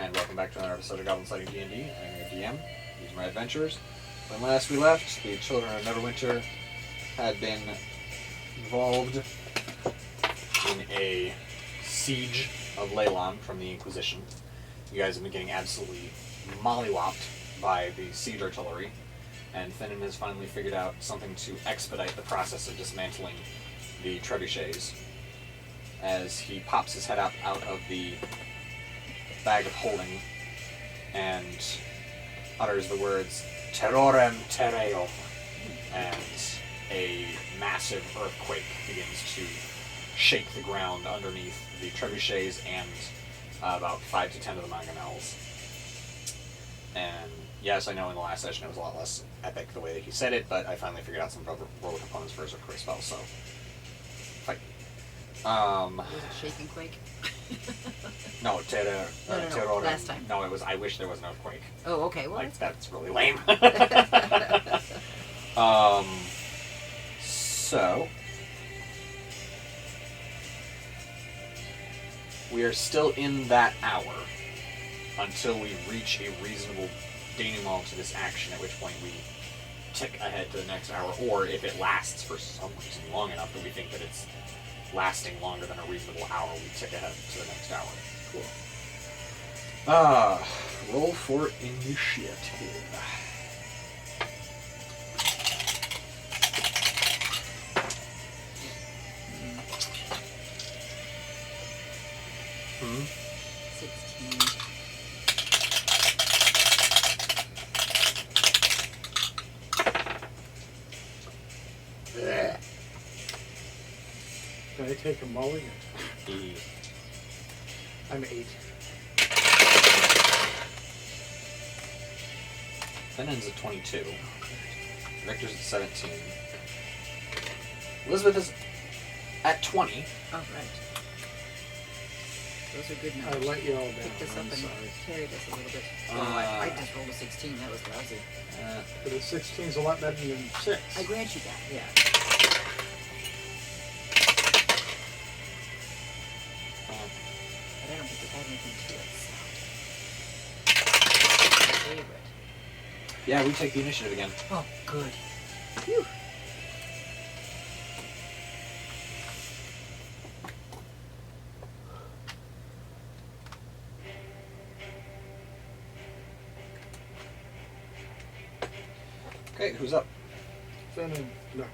and welcome back to another episode of Goblin-Sighting D&D. I'm your DM. These are my adventures. When last we left, the Children of Neverwinter had been involved in a siege of Leylon from the Inquisition. You guys have been getting absolutely mollywopped by the siege artillery, and Finnan has finally figured out something to expedite the process of dismantling the trebuchets as he pops his head up out of the bag of holding and utters the words Terrorem Terreum, and a massive earthquake begins to shake the ground underneath the trebuchets and about 5 to 10 of the mangonels. And yes, I know in the last session it was a lot less epic the way that he said it, but I finally figured out some roll components for his earthquake spell, so fight. Was it Shake and Quake? No, Terror. No, last time. No, it was I Wish There Was an Earthquake. Oh, okay. Well, that's really lame. So we are still in that hour until we reach a reasonable denouement to this action, at which point we tick ahead to the next hour, or if it lasts for some reason long enough that we think that it's lasting longer than a reasonable hour, we tick ahead to the next hour. Cool. Roll for initiative. Hmm? 16. Can I take a mulligan? E. I'm 8. Finnan's at 22. Victor's at 17. Elizabeth is at 20. Oh, right. Those are good I numbers. let you all down. Picked us up I'm and sorry. carried us a little bit. I just rolled a 16. That was lousy. But a 16's a lot better than 6. I grant you that, yeah. But I don't think it had anything to it, so. Favorite. Yeah, we take the initiative again. Oh, good. Phew. Okay, who's up? Finnan, no.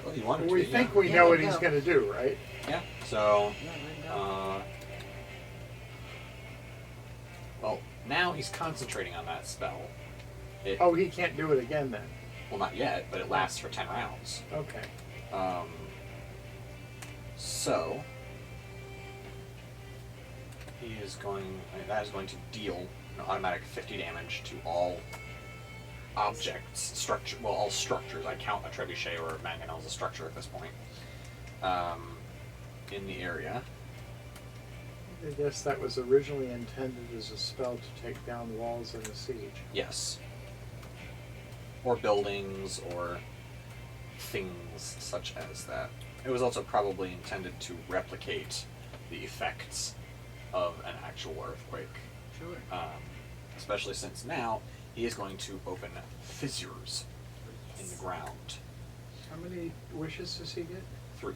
Well, you wanted We to, think yeah. we Yeah, know what let he's go. going to do, right? Yeah, so... Yeah, let him go. Well, now he's concentrating on that spell. Oh, he can't do it again then. Well, not yet, but it lasts for 10 rounds. Okay. So... that is going to deal an automatic 50 damage to all objects, all structures. I count a trebuchet or a mangonel as a structure at this point. In the area. I guess that was originally intended as a spell to take down walls in a siege. Yes. Or buildings, or things such as that. It was also probably intended to replicate the effects of an actual earthquake. Sure. Especially since now he is going to open fissures in the ground. How many wishes does he get? 3.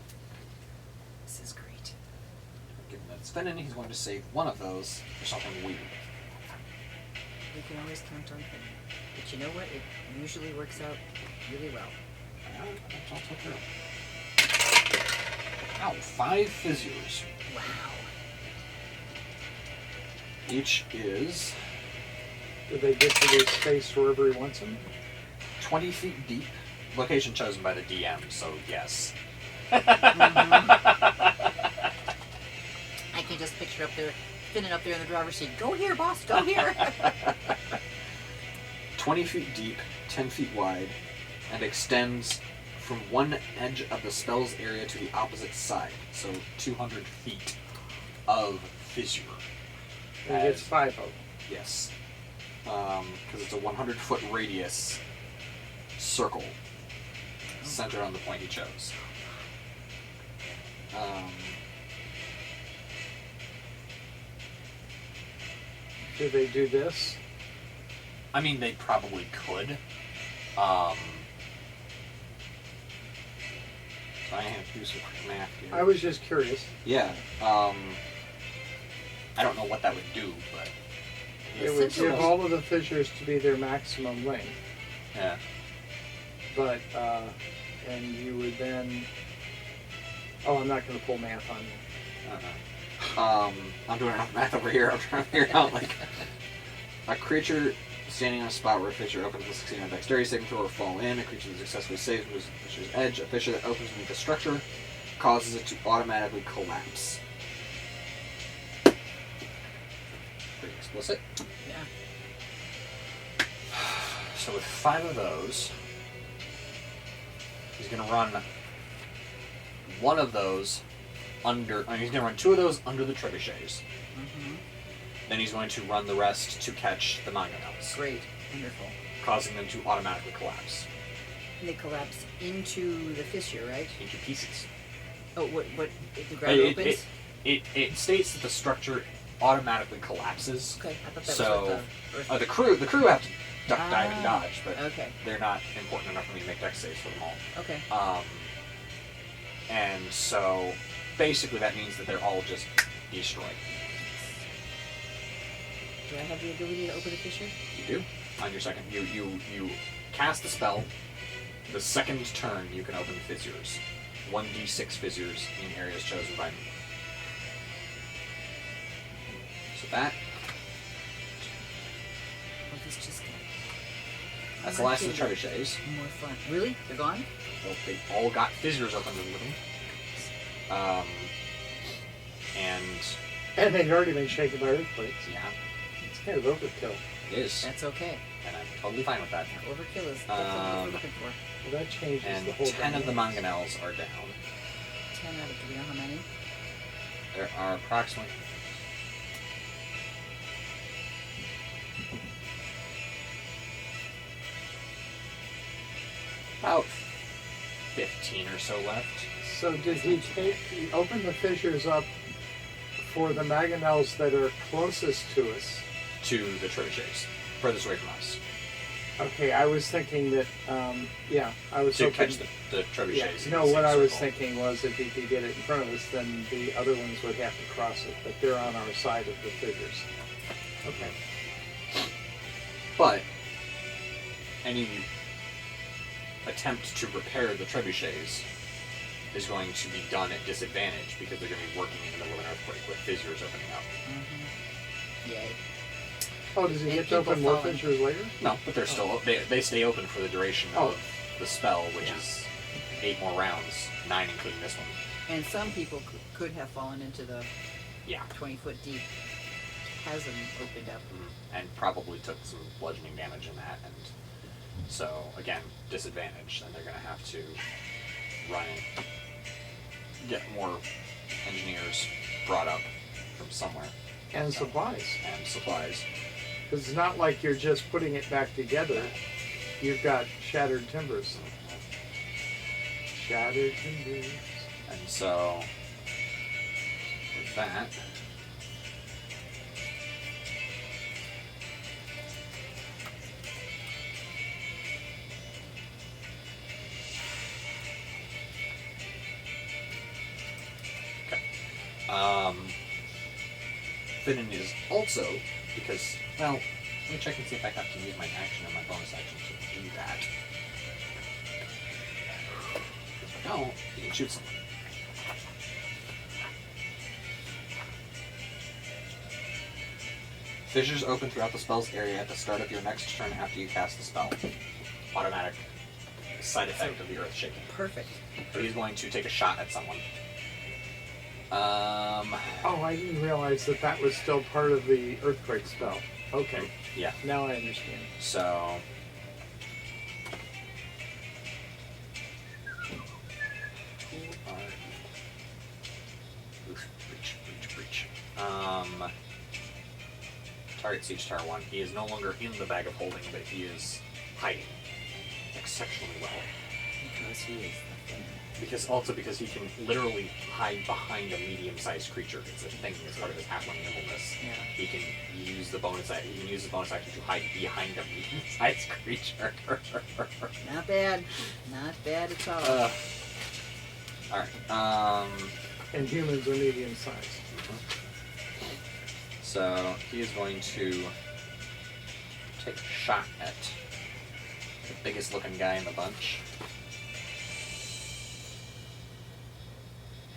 This is great. Given that it's Finnan, he's going to save one of those for something weird. We can always count on him. But you know what? It usually works out really well. I'll take care of it. Ow, 5 fissures. Wow. Each is Do they get to this space wherever he wants them? 20 feet deep. Location chosen by the DM, so yes. I can just picture up there, Finnan up there in the driver's seat. Go here, boss, go here. 20 feet deep, 10 feet wide, and extends from one edge of the spell's area to the opposite side. So 200 feet of fissure. He gets 5 of them. Yes. Because it's a 100-foot radius circle centered on the point he chose. Do they do this? I mean, they probably could. So I have to do some quick math here. I was just curious. Yeah. I don't know what that would do, but It would give all of the fissures to be their maximum length, yeah. but and you would then. Oh, I'm not going to pull math on you. I'm doing enough math over here. I'm trying to figure out like a creature standing on a spot where a fissure opens will succeed on a dexterity saving throw or fall in. A creature that successfully saves moves the fissure's edge. A fissure that opens beneath the structure causes it to automatically collapse. Pretty explicit. Yeah. So with 5 of those, he's going to run one of those under. He's going to run 2 of those under the trebuchets. Mm-hmm. Then he's going to run the rest to catch the mangonels, Great. Wonderful. causing them to automatically collapse And they collapse into the fissure, right? into pieces. Oh, what? If the ground opens? It states that the structure automatically collapses. Okay, I thought that So was what the crew have to duck, dive, and dodge, but okay. they're not important enough for me to make dex saves for them all. Okay. And so basically that means that they're all just destroyed. Do I have the ability to open a fissure? You do. On your second, you cast the spell. The second turn, you can open fissures. 1d6 fissures in areas chosen by me. So that. Well, this just got That's the last of the trebuchets. more fun. Really? They're gone? Well, they all got fissures open with them. And they'd already been shaken by earthquakes. Yeah, It's kind of overkill. it is. That's okay. And I'm totally fine with that. Overkill is that's what we're looking for. Well, that changes And the whole 10 of the dynamics. mangonels are down. 10 out of, do we know how many? There are approximately. About 15 or so left. So did he open the fissures up for the mangonels that are closest to us? To the trebuchets, furthest away from us, Okay, I was thinking that, I was to hoping. catch the trebuchets. Yeah, in no, the what same I was circle. thinking was if he could get it in front of us, then the other ones would have to cross it, but they're on our side of the fissures. Okay. But any attempt to repair the trebuchets is going to be done at disadvantage because they're going to be working in the middle of an earthquake with fissures opening up. Mm-hmm. Yay. Oh, does he And get to open people more falling. fissures later? No, but they're still they stay open for the duration of the spell, which is 8 more rounds, 9 including this one. And some people could have fallen into the Yeah. 20-foot deep chasm opened up. And probably took some bludgeoning damage in that, and so again, disadvantage. And they're going to have to run and get more engineers brought up from somewhere And supplies. and supplies. Because it's not like you're just putting it back together. You've got shattered timbers. Shattered timbers. And so with that, Finnan is also, because, well, let me check and see if I have to use my action or my bonus action to do that. If I don't, you can shoot someone. Fissures open throughout the spell's area at the start of your next turn after you cast the spell. Automatic side effect of the earth shaking. Perfect. So he's going to take a shot at someone. Oh, I didn't realize that was still part of the earthquake spell. Okay, Yeah. now I understand. So. Who are you? Oof, breach. Target Siege Tower 1. He is no longer in the bag of holding, but he is hiding exceptionally well. Because he is the thing. because he can literally hide behind a medium-sized creature. It's a thing as part of his halfling nimbleness. Yeah. He can use the bonus action. He can use the bonus action to hide behind a medium-sized creature. Not bad. Not bad at all. All right. And humans are medium sized. So he is going to take a shot at the biggest looking guy in the bunch.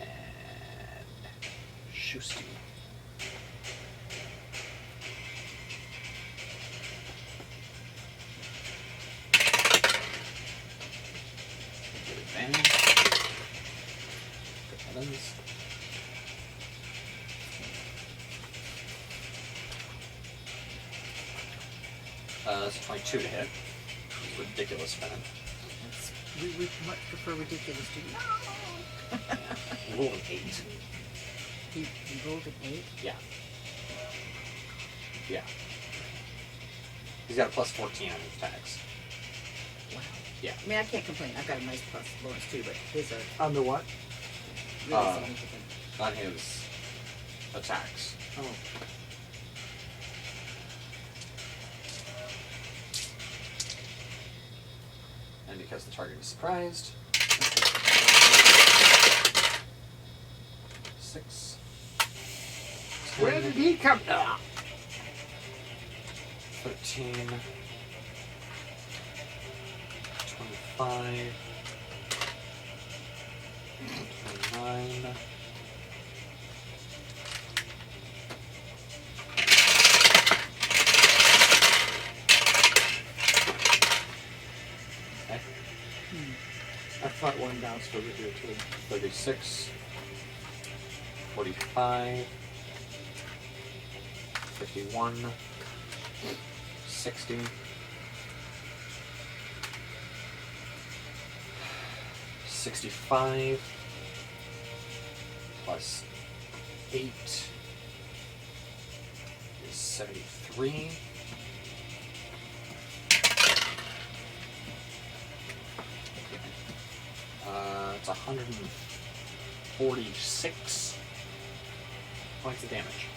And shoots him. Get advantage. Good heavens. That's 22 to hit. It's ridiculous, man. We much prefer ridiculous to you. Roll an 8. He rolled an 8? Yeah. Yeah. He's got a plus 14 on his attacks. Wow. Yeah. I mean, I can't complain. I've got a nice plus bonus too, but his are On the what? really significant. On his attacks. Oh. And because the target is surprised. 6. Where did he come from? 13. 25. 29. Okay. I thought one bounced over here too. 36. 45. 51. 60. 65 plus 8 is 73. It's 146 points of damage.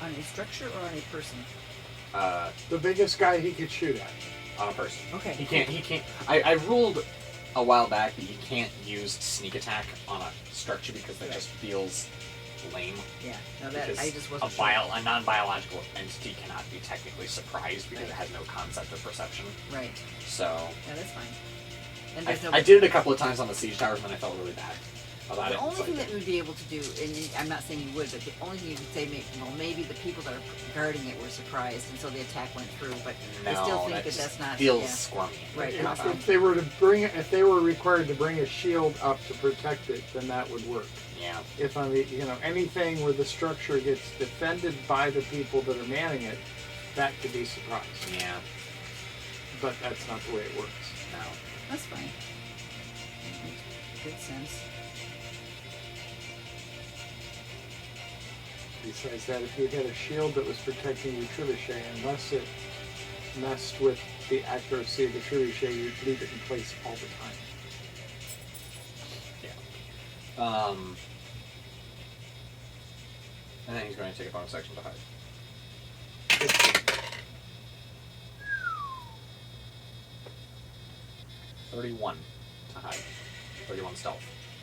On a structure or on a person? The biggest guy he could shoot at. On a person. Okay. He can't. I ruled a while back that you can't use sneak attack on a structure because that just feels lame. Yeah. No, that Because I just wasn't sure. a non-biological entity cannot be technically surprised because it has no concept of perception. Right. So Yeah, that's fine. And there's no. I did it a couple of times on the siege towers and then I felt really bad about The it. only It's thing like- that we'd be able to do, and I'm not saying you would, but the only thing you could say, maybe the people that are guarding it were surprised, and so the attack went through. But I still No, think that just that's not. feels Yeah. squirmy. Right. about that. If they were to bring, if they were required to bring a shield up to protect it, then that would work. Yeah. If on the, anything where the structure gets defended by the people that are manning it, that could be surprised. Yeah. But that's not the way it works. No. That's fine. That makes good sense. Besides that, if you had a shield that was protecting your trebuchet, unless it messed with the accuracy of the trebuchet, you'd leave it in place all the time. Yeah. And then he's going to take a bonus action to hide. 31 to hide. 31 stealth.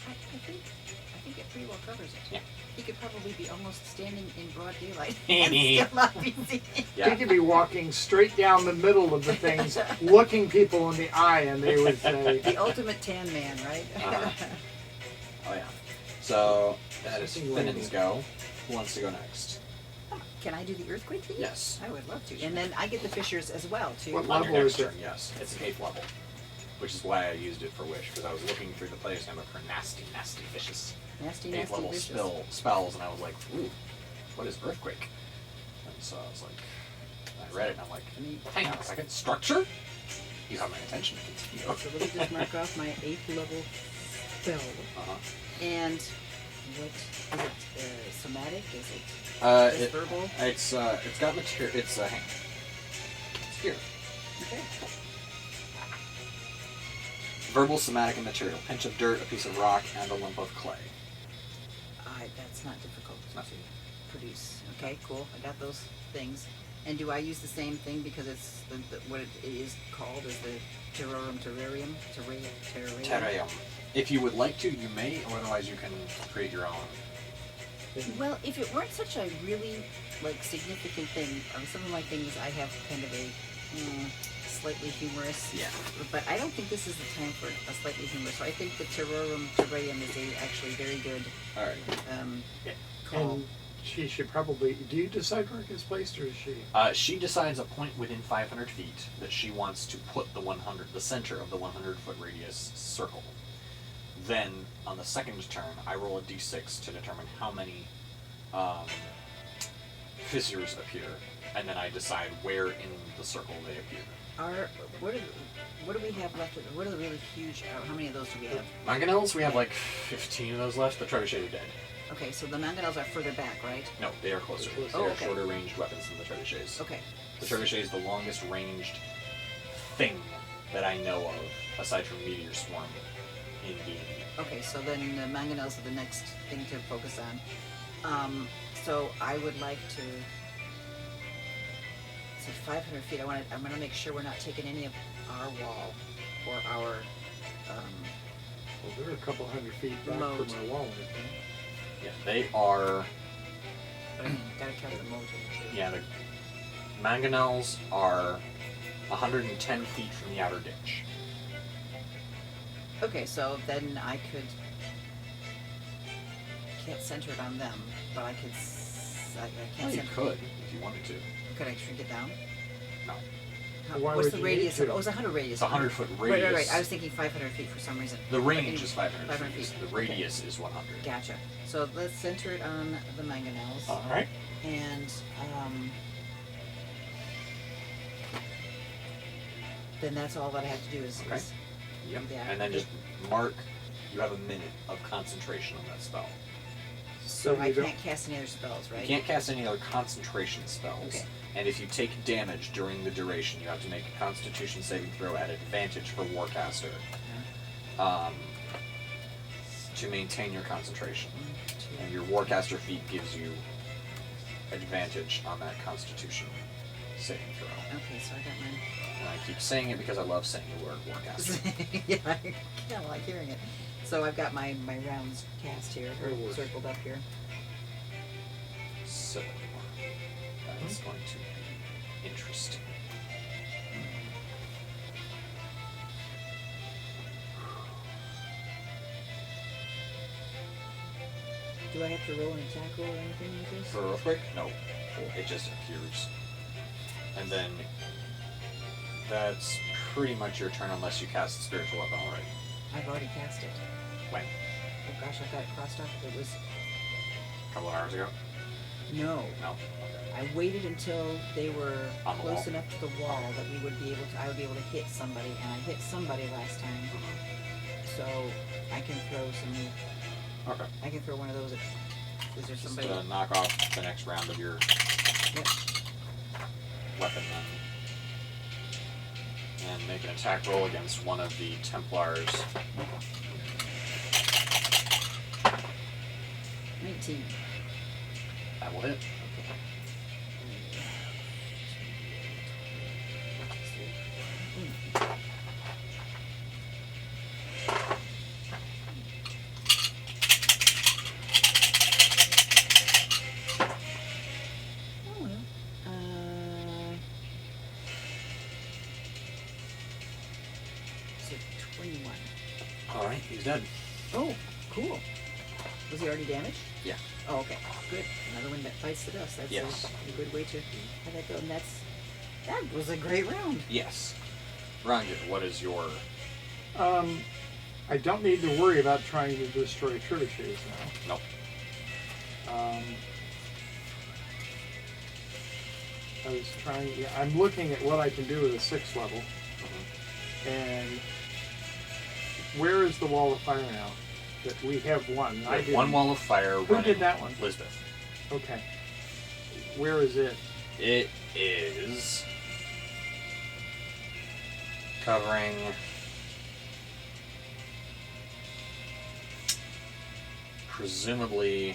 I think it pretty well covers it. Yeah. He could probably be almost standing in broad daylight and still not be seen. Yeah. He could be walking straight down the middle of the things, looking people in the eye, and they would say, The ultimate tan man, right? Uh-huh. Oh yeah. So that is Something Finnan's wavy. go. Who wants to go next? Can I do the earthquake thing? Yes. I would love to. And then I get the fishers as well, too. What On level your next is it? turn, yes. It's an 8th level. Which is why I used it for Wish, because I was looking through the player's handbook for nasty, nasty fishes. Nasty, 8th nasty level vicious. spells, and I was like, ooh, what is Earthquake? And so I was like, I read it and I'm like, hang on a second, structure? You have my attention to continue. So let me just mark off my 8th level spell. Uh-huh. And what is it? Somatic? Is it just verbal? It's got material. It's hang on. It's here. Okay. Verbal, somatic, and material. Pinch of dirt, a piece of rock, and a lump of clay. That's not difficult Not to produce. Okay, cool. I got those things. And do I use the same thing because it's what it is called is the terrarium? Terrarium. If you would like to, you may, or otherwise you can create your own. Well, if it weren't such a really significant thing, some of my things I have kind of a slightly humorous. Yeah. But I don't think this is the time for a slightly humorous. So I think the terrarium is actually very good. All right. Call. And she should probably. Do you decide where it gets placed, or is she? She decides a point within 500 feet that she wants to put the center of the 100-foot radius circle. Then, on the second turn, I roll a d6 to determine how many fissures appear, and then I decide where in the circle they appear. What do we have left? What are the really huge? How many of those do we have? Mangonels, we have 15 of those left. The trebuchets are dead. Okay, so the mangonels are further back, right? No, they are closer. They're They are okay. shorter ranged weapons than the trebuchets. Okay. The trebuchet is the longest ranged thing that I know of, aside from Meteor Swarm, in D&D. Okay, so then the mangonels are the next thing to focus on. So I would like to. So 500 feet. I'm going to make sure we're not taking any of our wall or our. Well, they're a couple hundred feet back Moat. from my wall, I think. Yeah, they are. Gotta count the moat too. Yeah, the mangonels are 110 feet from the outer ditch. Okay, so then I can't center it on them, but I could. I can't You center. could, if you wanted to. Could I shrink it down? No. Why What's would the you radius? need to? Oh, it's 100 radius. It's a 100-foot Right, radius. right. I was thinking 500 feet for some reason. The range is 500 500 feet. feet. The radius is 100. Gotcha. So let's center it on the mangonels. All right. And then that's all that I have to do is. Okay. is Yep. do that. And then just mark. You have a minute of concentration on that spell. So So I you don't- can't cast any other spells, right? You can't cast any other concentration spells. Okay. And if you take damage during the duration, you have to make a Constitution saving throw at advantage for Warcaster to maintain your concentration. And your Warcaster feat gives you advantage on that Constitution saving throw. Okay, so I got mine. And I keep saying it because I love saying the word Warcaster. Yeah, I kind of like hearing it. So I've got my rounds cast here, or That'll work. circled up here. So that's going to be interesting. Do I have to roll an attack roll or anything like this? For Earthquake? No. It just appears. And then that's pretty much your turn unless you cast Spiritual Weapon already. I've already cast it. When? Oh gosh, I've got it crossed off. It was A couple of hours ago? no. No? Okay. I waited until they were On the close wall. enough to the wall that I would be able to hit somebody, and I hit somebody last time. So I can throw Okay. I can throw one of those. Is there Just somebody? knock off the next round of your Yep. weapon then. And make an attack roll against one of the Templars. 19. That will hit. Oh well. So 21. Alright, he's dead. Oh, cool. Was he already damaged? Yeah. Oh, okay. Good. Another one that bites the dust. That's Yes. a good way to have that go. And that was a great round. Yes. Ranger, what is your... I don't need to worry about trying to destroy trebuchets now. Nope. I was trying. Yeah, I'm looking at what I can do with a 6th level, and where is the wall of fire now? That we have one. I did One wall of fire Who running. did that one? Lisbeth. Okay. Where is it? It is covering presumably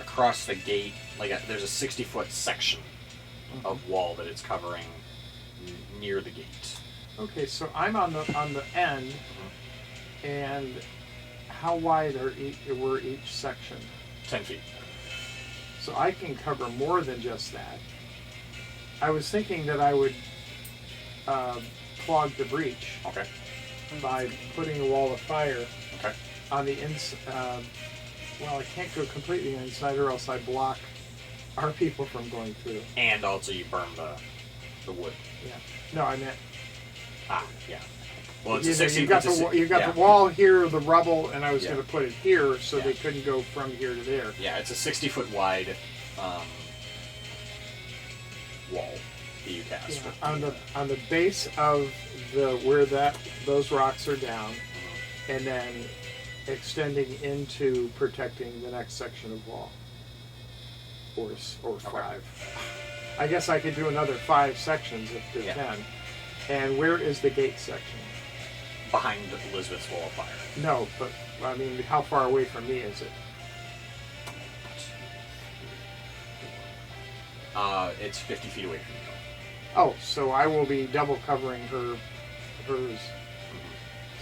across the gate, there's a 60-foot section of wall that it's covering near the gate. Okay, so I'm on the end, and how wide were each section? 10 feet. So I can cover more than just that. I was thinking that I would clog the breach Okay. by putting a wall of fire Okay. on the inside. Well, I can't go completely inside, or else I block our people from going through. And also you burn the wood. Yeah. No, I meant Yeah. Well, it's a 60. you got the the wall here, the rubble, and I was Yeah. going to put it here so Yeah. they couldn't go from here to there. Yeah, it's a 60-foot wide wall that you cast. Yeah. On the base of where those rocks are down, and then extending into protecting the next section of wall, or 5. I guess I could do another 5 sections if there's 10. And where is the gate section? Behind Elizabeth's wall of fire. No, but I mean, how far away from me is it? It's 50 feet away from you. Oh, so I will be double covering hers.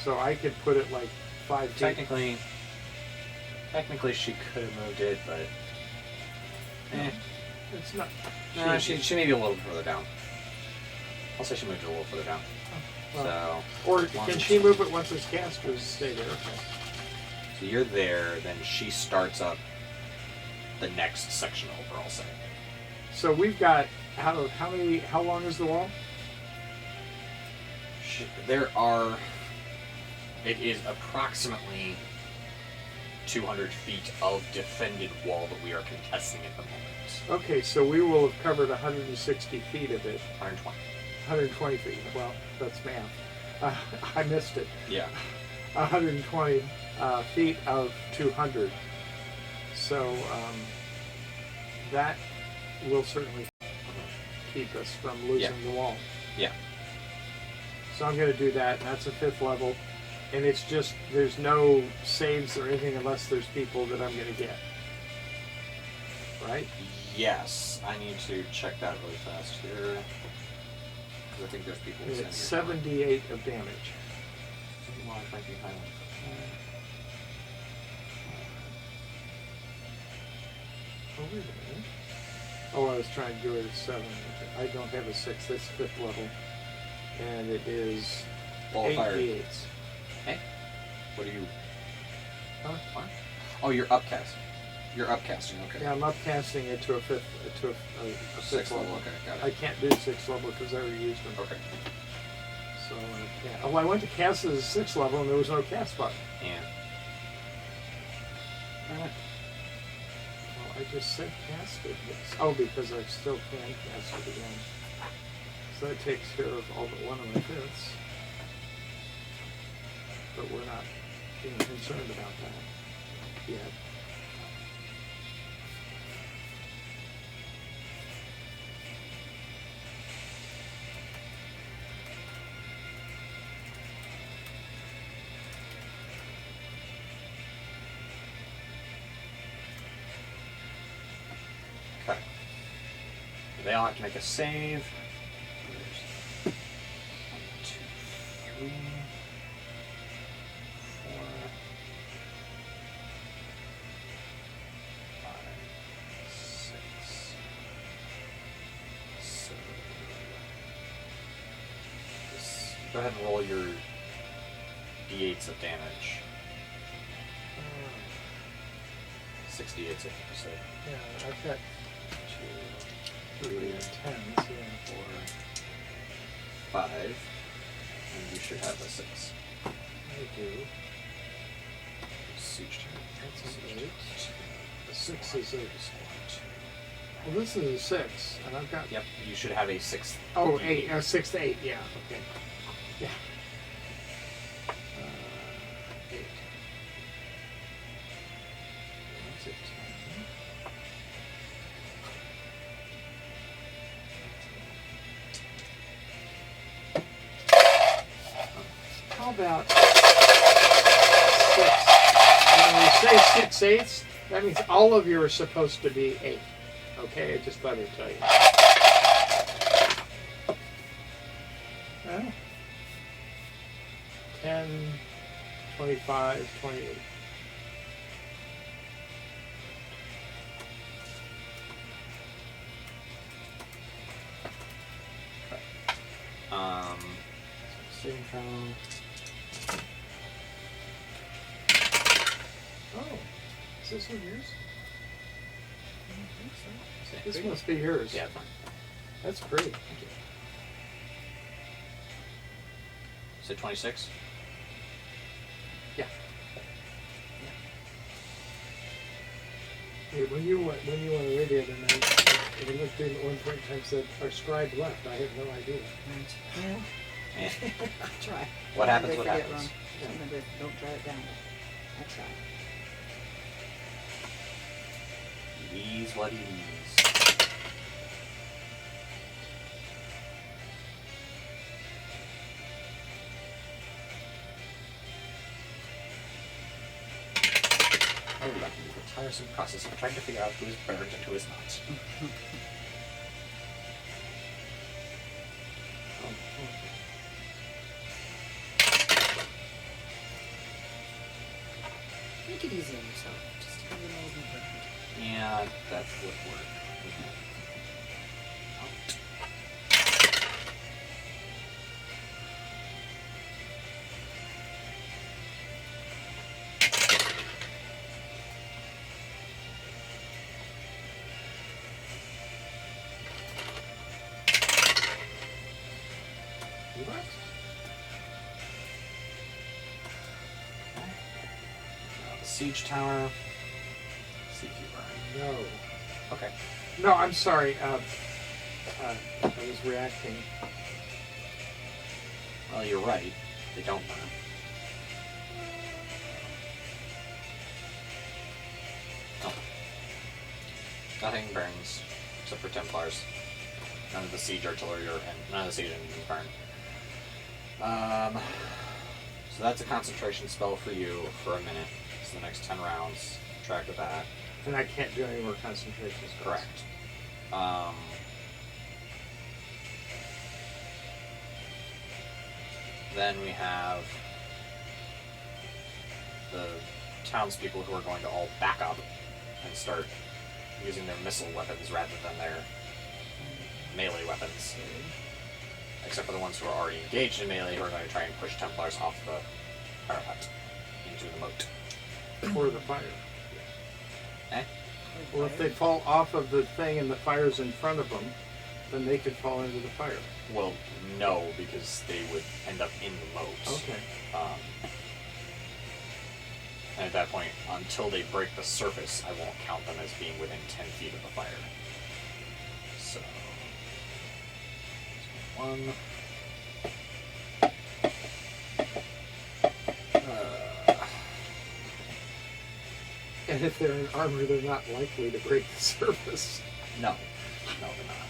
So I could put it like 5 feet. Technically, she could have moved it, but It's not. no, she may be a little further down. I'll say she moved it a little further down. Well, So, or as long can as- she move it once it's cast, or stay there? Okay. So you're there, then she starts up the next section over. I'll say. So we've got how long is the wall? It is approximately 200 feet of defended wall that we are contesting at the moment. Okay, so we will have covered 160 feet of it. 120. 120 feet. Well, that's math. I missed it. Yeah. 120 feet of 200. So that will certainly keep us from losing the wall. Yeah. So I'm going to do that, and that's a 5th level. And it's just, there's no saves or anything unless there's people that I'm going to get. Right? Yes. I need to check that really fast here. Because I think there's people And sitting it's here. 78 of damage. Well, it might be highlighted. Oh, wait a minute. Oh, I was trying to do it at 7. I don't have a 6. That's 5th level. And it is Wall of 8 fire. d8s. Hey? What are you... Huh? What? Oh, you're upcasting. You're upcasting, okay. Yeah, I'm upcasting it to a 5th Sixth level. level, okay, got it. I can't do 6th level because I already used them. Okay. So I can't. Oh, I went to cast as a 6th level and there was no cast button. Yeah. Well, I just said cast it. Oh, because I still can cast it again. So that takes care of all but one of my 5ths. But we're not being concerned about that yet. Okay. They all have to make a save. 1, 2, 3, 4, 5, 6, 7. Go ahead and roll your d8s of damage. 6 d8s, I think you said. Yeah, I've got 2, 3, and 10s. Yeah. 4, 5, and you should have a 6. I do. Siege That's an 8. The 6 is a... Well, this is a 6, and I've got... Yep, you should have a 6th. Oh, 8. 6 to 8, yeah. Okay. Yeah. 8. That's a 10. about 6? When we say 6/8, that means all of you are supposed to be 8. Okay, I just thought I'd tell you. Well, 10, 25, 28. Saving throw. Oh, is this one yours? I don't think so. This must be yours. Yeah, fine. That's pretty. Thank you. So 26? Yeah. Hey, when you were on the radio tonight, we looked in at one point in time said our scribe left. I had no idea. Right. Yeah. Eh. I'll try. What happens, Sometimes what I forget happens. wrong. Sometimes I don't try it down. I try. It is what it is. Oh, that can be the tiresome process of trying to figure out who is burned and who is not. Make it easy on yourself. Just have your nose and burn. Yeah, that would work. What? Now the siege tower. See if you burn. No. Okay. No, I'm sorry. I was reacting. Well, you're right. They don't burn. Oh. Nothing burns except for Templars. None of the siege artillery and none of the siege engines burn. So that's a concentration spell for you for a minute. It's the next 10 rounds. Track with that. And I can't do any more concentration spells. Correct. Then we have the townspeople who are going to all back up and start using their missile weapons rather than their melee weapons. Except for the ones who are already engaged in melee who are going to try and push Templars off the parapet into the moat. Or the fire. Eh? Well, if they fall off of the thing and the fire's in front of them, then they could fall into the fire. Well, no, because they would end up in the moat. Okay. And at that point, until they break the surface, I won't count them as being within 10 feet of the fire. So... 1... And if they're in armor, they're not likely to break the surface. No. No, they're not.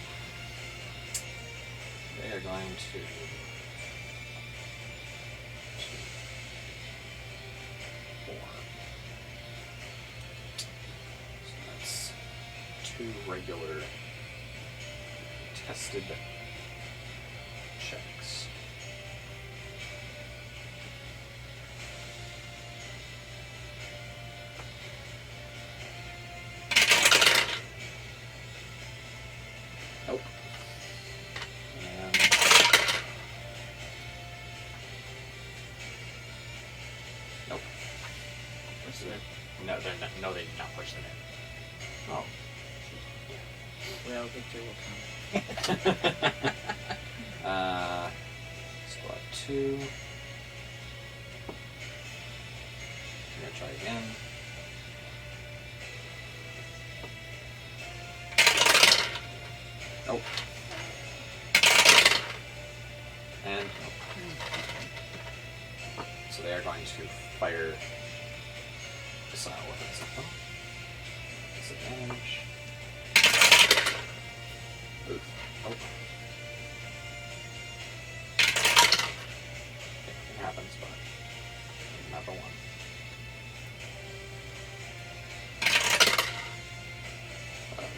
They are going to... 4. So that's 2 regular tested checks. Nope. And nope. Push So it. no, they're not, no, they did not push them in. Oh. Well, victory will come. Squad 2. I'm gonna try again. Nope. And nope. So they are going to fire missile weapons at them. Disadvantage. Oof. Oh. It can happen. happens, but not the one.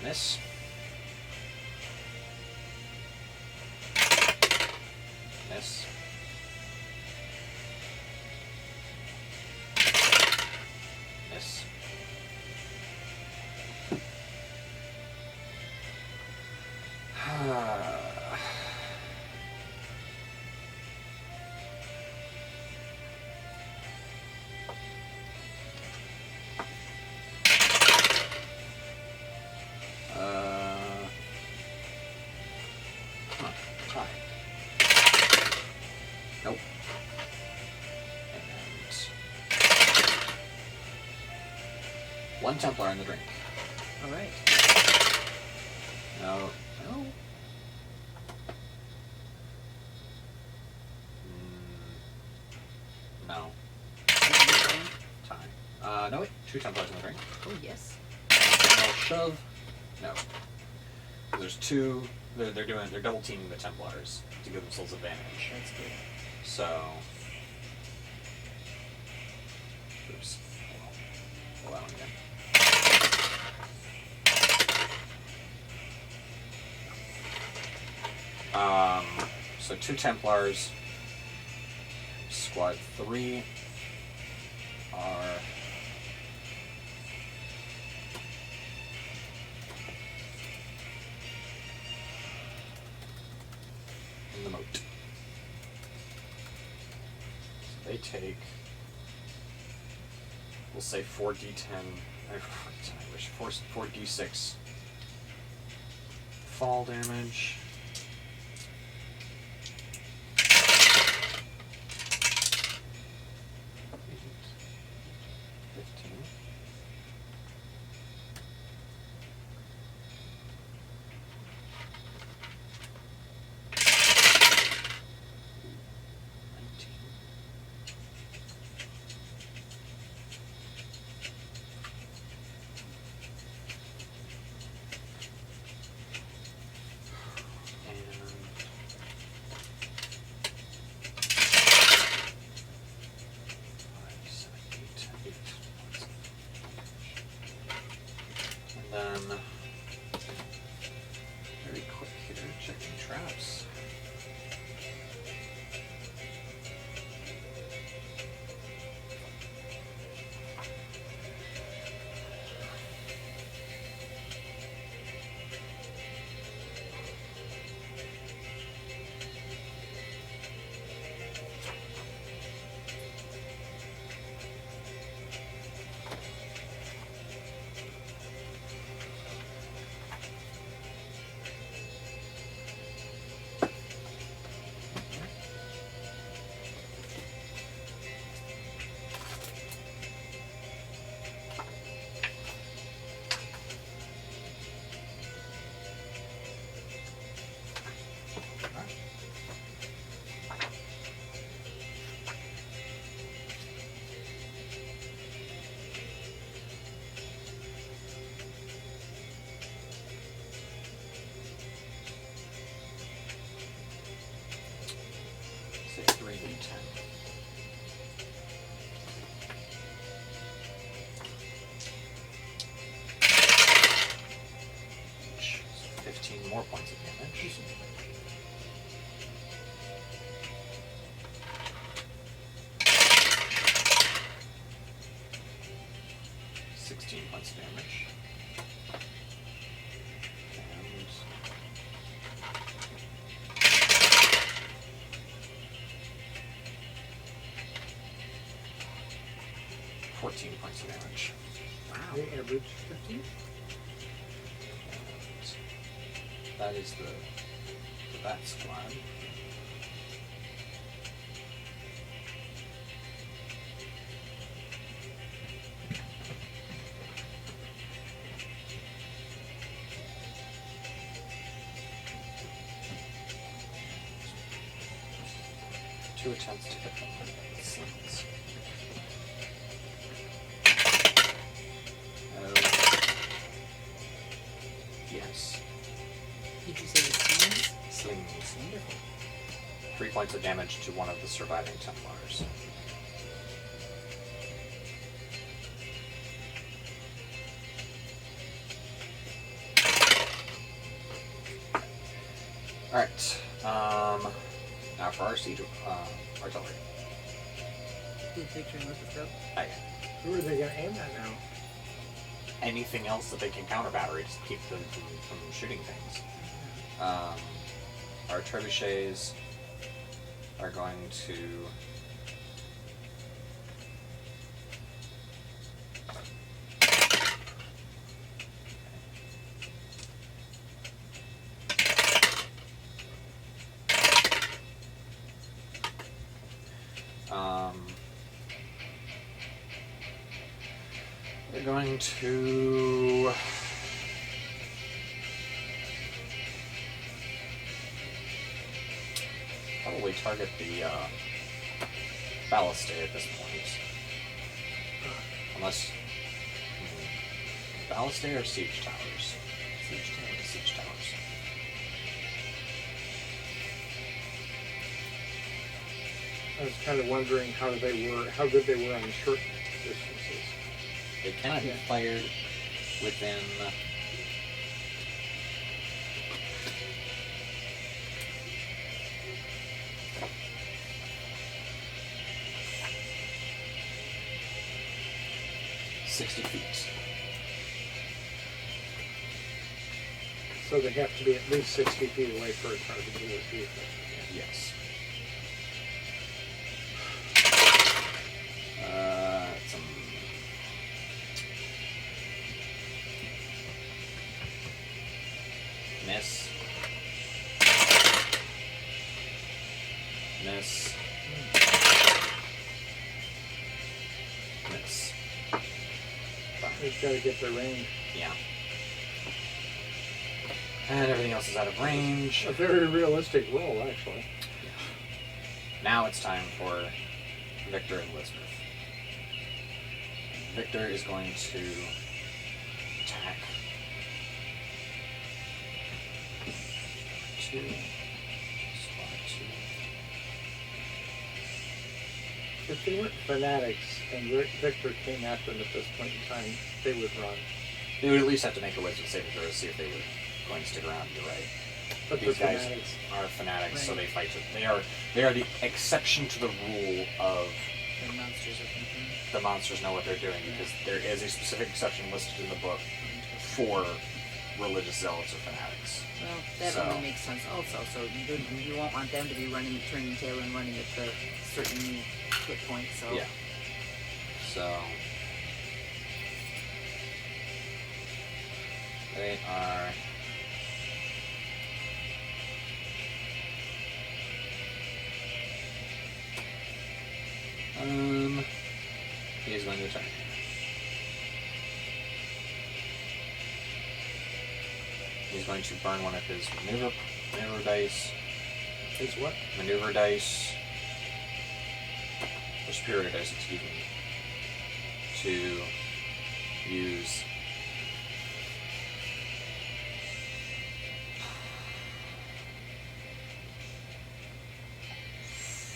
Miss. Miss. Miss. Tie. Nope. And one Templar in the drink. All right. No. No. No. Tie. No wait. 2 Templars in the drink. Oh yes. I'll shove. No. There's 2. They're double teaming the Templars to give themselves advantage. That's good. So. Oops. Hold on again. So 2 Templars. Squad 3 are. In the moat. So they take, we'll say 4d10, I wish 4d6 fall damage. Then, very quick here, checking traps. Say 3d10. Each. So 15 more points of damage. Points of damage. And 14 points of damage. Wow. They average 15. And that is the bat squad. Two attempts to hit them with slings. Yes. Did you say the slings? Slings. Wonderful. 3 points of damage to one of the surviving Templars. Alright. Now for our siege artillery. Did Victor and Elizabeth go? Oh, yeah. Who are they going to aim at now? Anything else that they can counter battery to keep them from shooting things. Our trebuchets are going to they're going to probably target the ballistae at this point. Unless ballistae or siege towers? Siege towers. Siege towers. I was kind of wondering how good they were on the short distances. They cannot be fired within .60 feet. So they have to be at least 60 feet away for a target to be effective. Yes. Some miss. Miss. Miss. They've got to get their range. Yeah. And everything else is out of range. A very realistic roll, actually. Now it's time for Victor and Elizabeth. Victor is going to attack. 2. Spot 2. If they weren't fanatics and Victor came after them at this point in time, they would run. They would at least have to make a wisdom saving throw to see if they were going to stick around. You're right. But These they're guys fanatics. are fanatics, so Right. they fight. They are the exception to the rule of The monsters are thinking. the monsters know what they're doing, because there is a specific exception listed in the book for religious zealots or fanatics. Well, that So- only makes sense also. So you won't want them to be running, turning tail and running at the certain hit point. So Yeah. So they are. He is going to attack. He's going to burn one of his maneuver dice. Is what? Maneuver dice. Or superior dice, excuse me. To use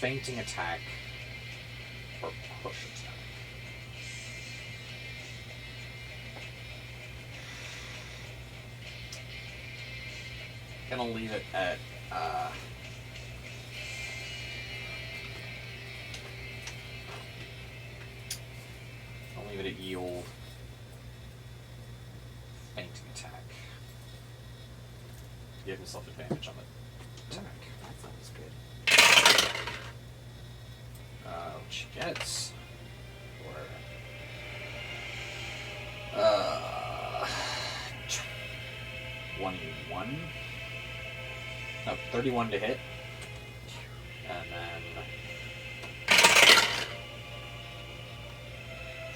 fainting attack or push attack. Gonna leave it at I'll leave it at ye old fainting attack. Give himself advantage on the attack. that sounds good. Which he gets for 21. No, 31 to hit. And then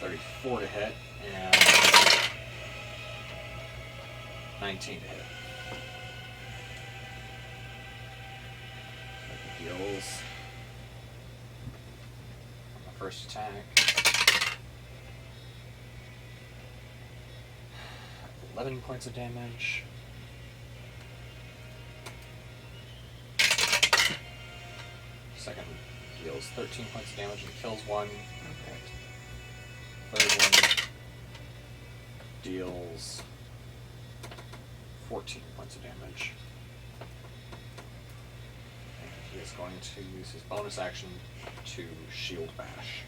34 to hit and 19 to hit. Deals on the first attack 11 points of damage. deals 13 points of damage and kills one. Perfect. Third one deals 14 points of damage. And he is going to use his bonus action to shield bash.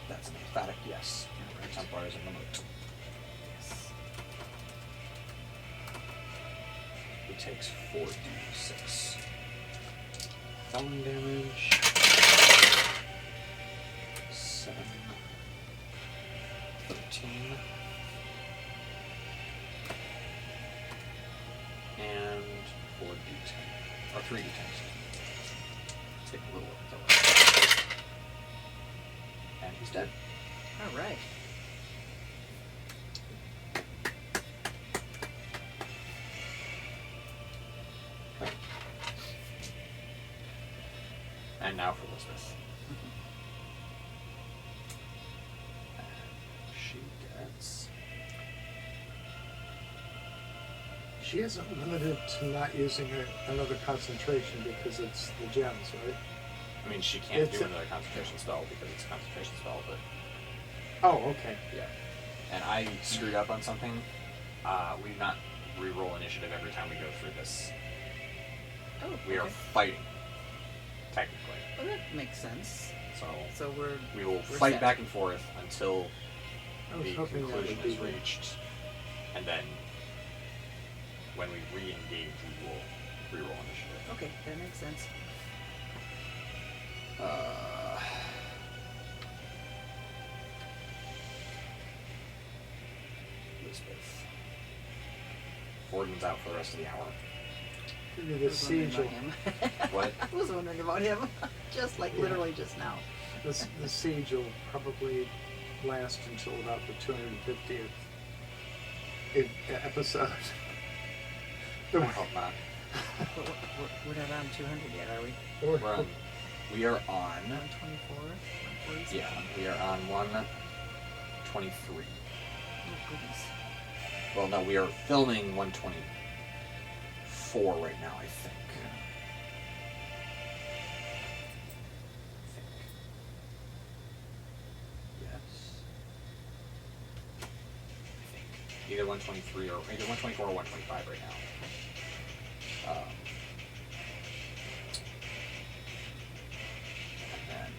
That's an emphatic yes. Templars in the moat. Yes. He takes 4d6 falling damage. 7, 13, and 4d10, or 3d10. Take a little of it. And he's dead. All right. And now for Elizabeth. She gets. She isn't limited to not using another concentration because it's the gems, right? I mean, she can't It's do another concentration spell because it's a concentration spell, but Oh, okay. yeah. And I screwed up on something. We do not re-roll initiative every time we go through this. Oh, We are okay. fighting, technically. Well, that makes sense. So We we will we're fight set. back and forth until I was the hoping that conclusion would be is reached, and then when we re-engage, we will re-roll initiative. Okay, that makes sense. Elizabeth. Forden's out for the rest of the hour. Maybe I the was wondering siege about will, him. What? I was wondering about him. Just like literally just now. the siege will probably last until about the 250th episode. I hope not. But we're not on 200 yet, are we? We are on. 124? 146? Yeah, we are on 123. Oh, goodness. Well, no, we are filming 124 right now, I think. Yes. I think. Either 123 or either 124 or 125 right now. And then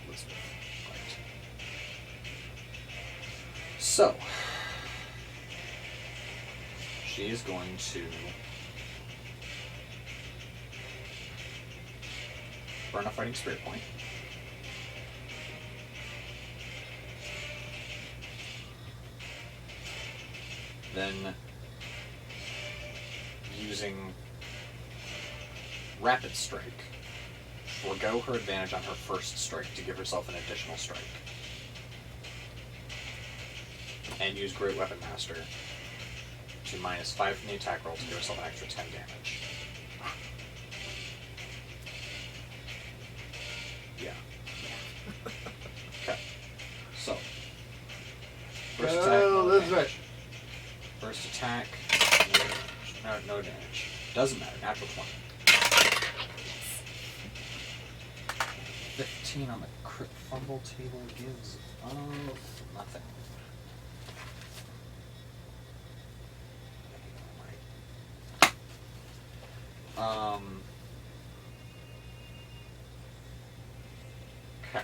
Elizabeth. Right. So she is going to burn a fighting spirit point. Then using rapid strike, forego her advantage on her first strike to give herself an additional strike. And use Great Weapon Master to -5 from the attack roll to give herself an extra 10 damage. Yeah. Okay. So. First attack, Go, no Elizabeth. damage. First attack, no damage. Doesn't matter, natural 20. 15 on the crit fumble table gives nothing. Okay.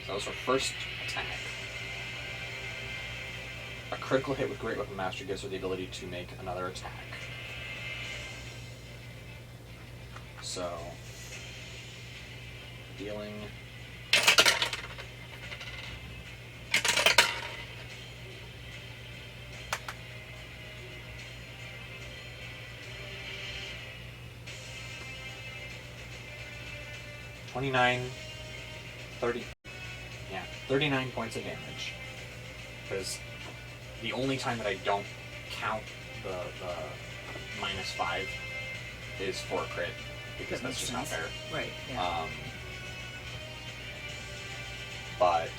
So that was her first attack. A critical hit with Great Weapon Master gives her the ability to make another attack. So, dealing $30. Yeah, 39 points of damage. Because the only time that I don't count the -5 is for a crit, because that's just not fair. Right, yeah. but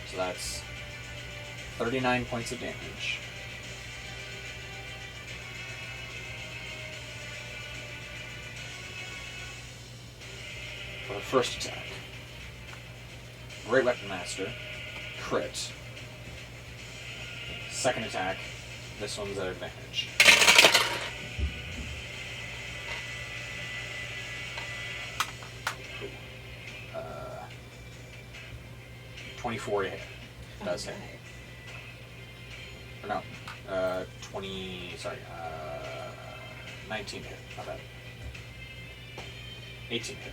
so that's 39 points of damage. For the first attack. Great Weapon Master. Crit. Second attack. This one's at advantage. 24 to hit. Does hit. Or no. 19 to hit. Not bad. 18 to hit.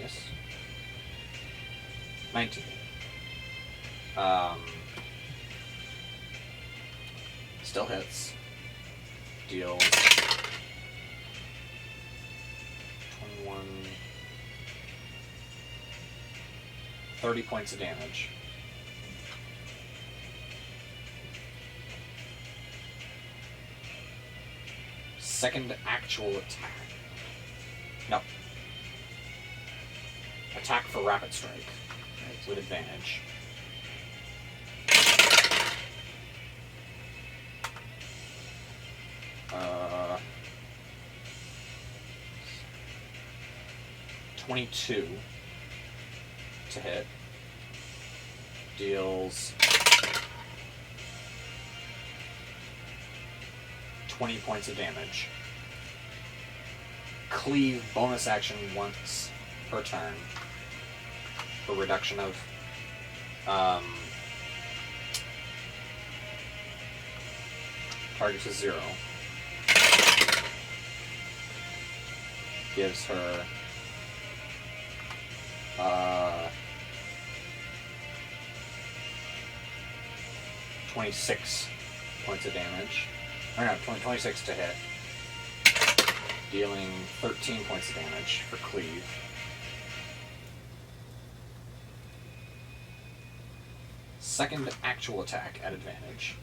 Yes. 19 to hit. Still hits. Deals 21... 30 points of damage. Second actual attack. No. Attack for rapid strike. Right. With advantage. Uh, 22 to hit. Deals 20 points of damage. Cleave bonus action once per turn for reduction of target to 0. Gives her 26 points of damage. Or no, 26 to hit. Dealing 13 points of damage for cleave. Second actual attack at advantage.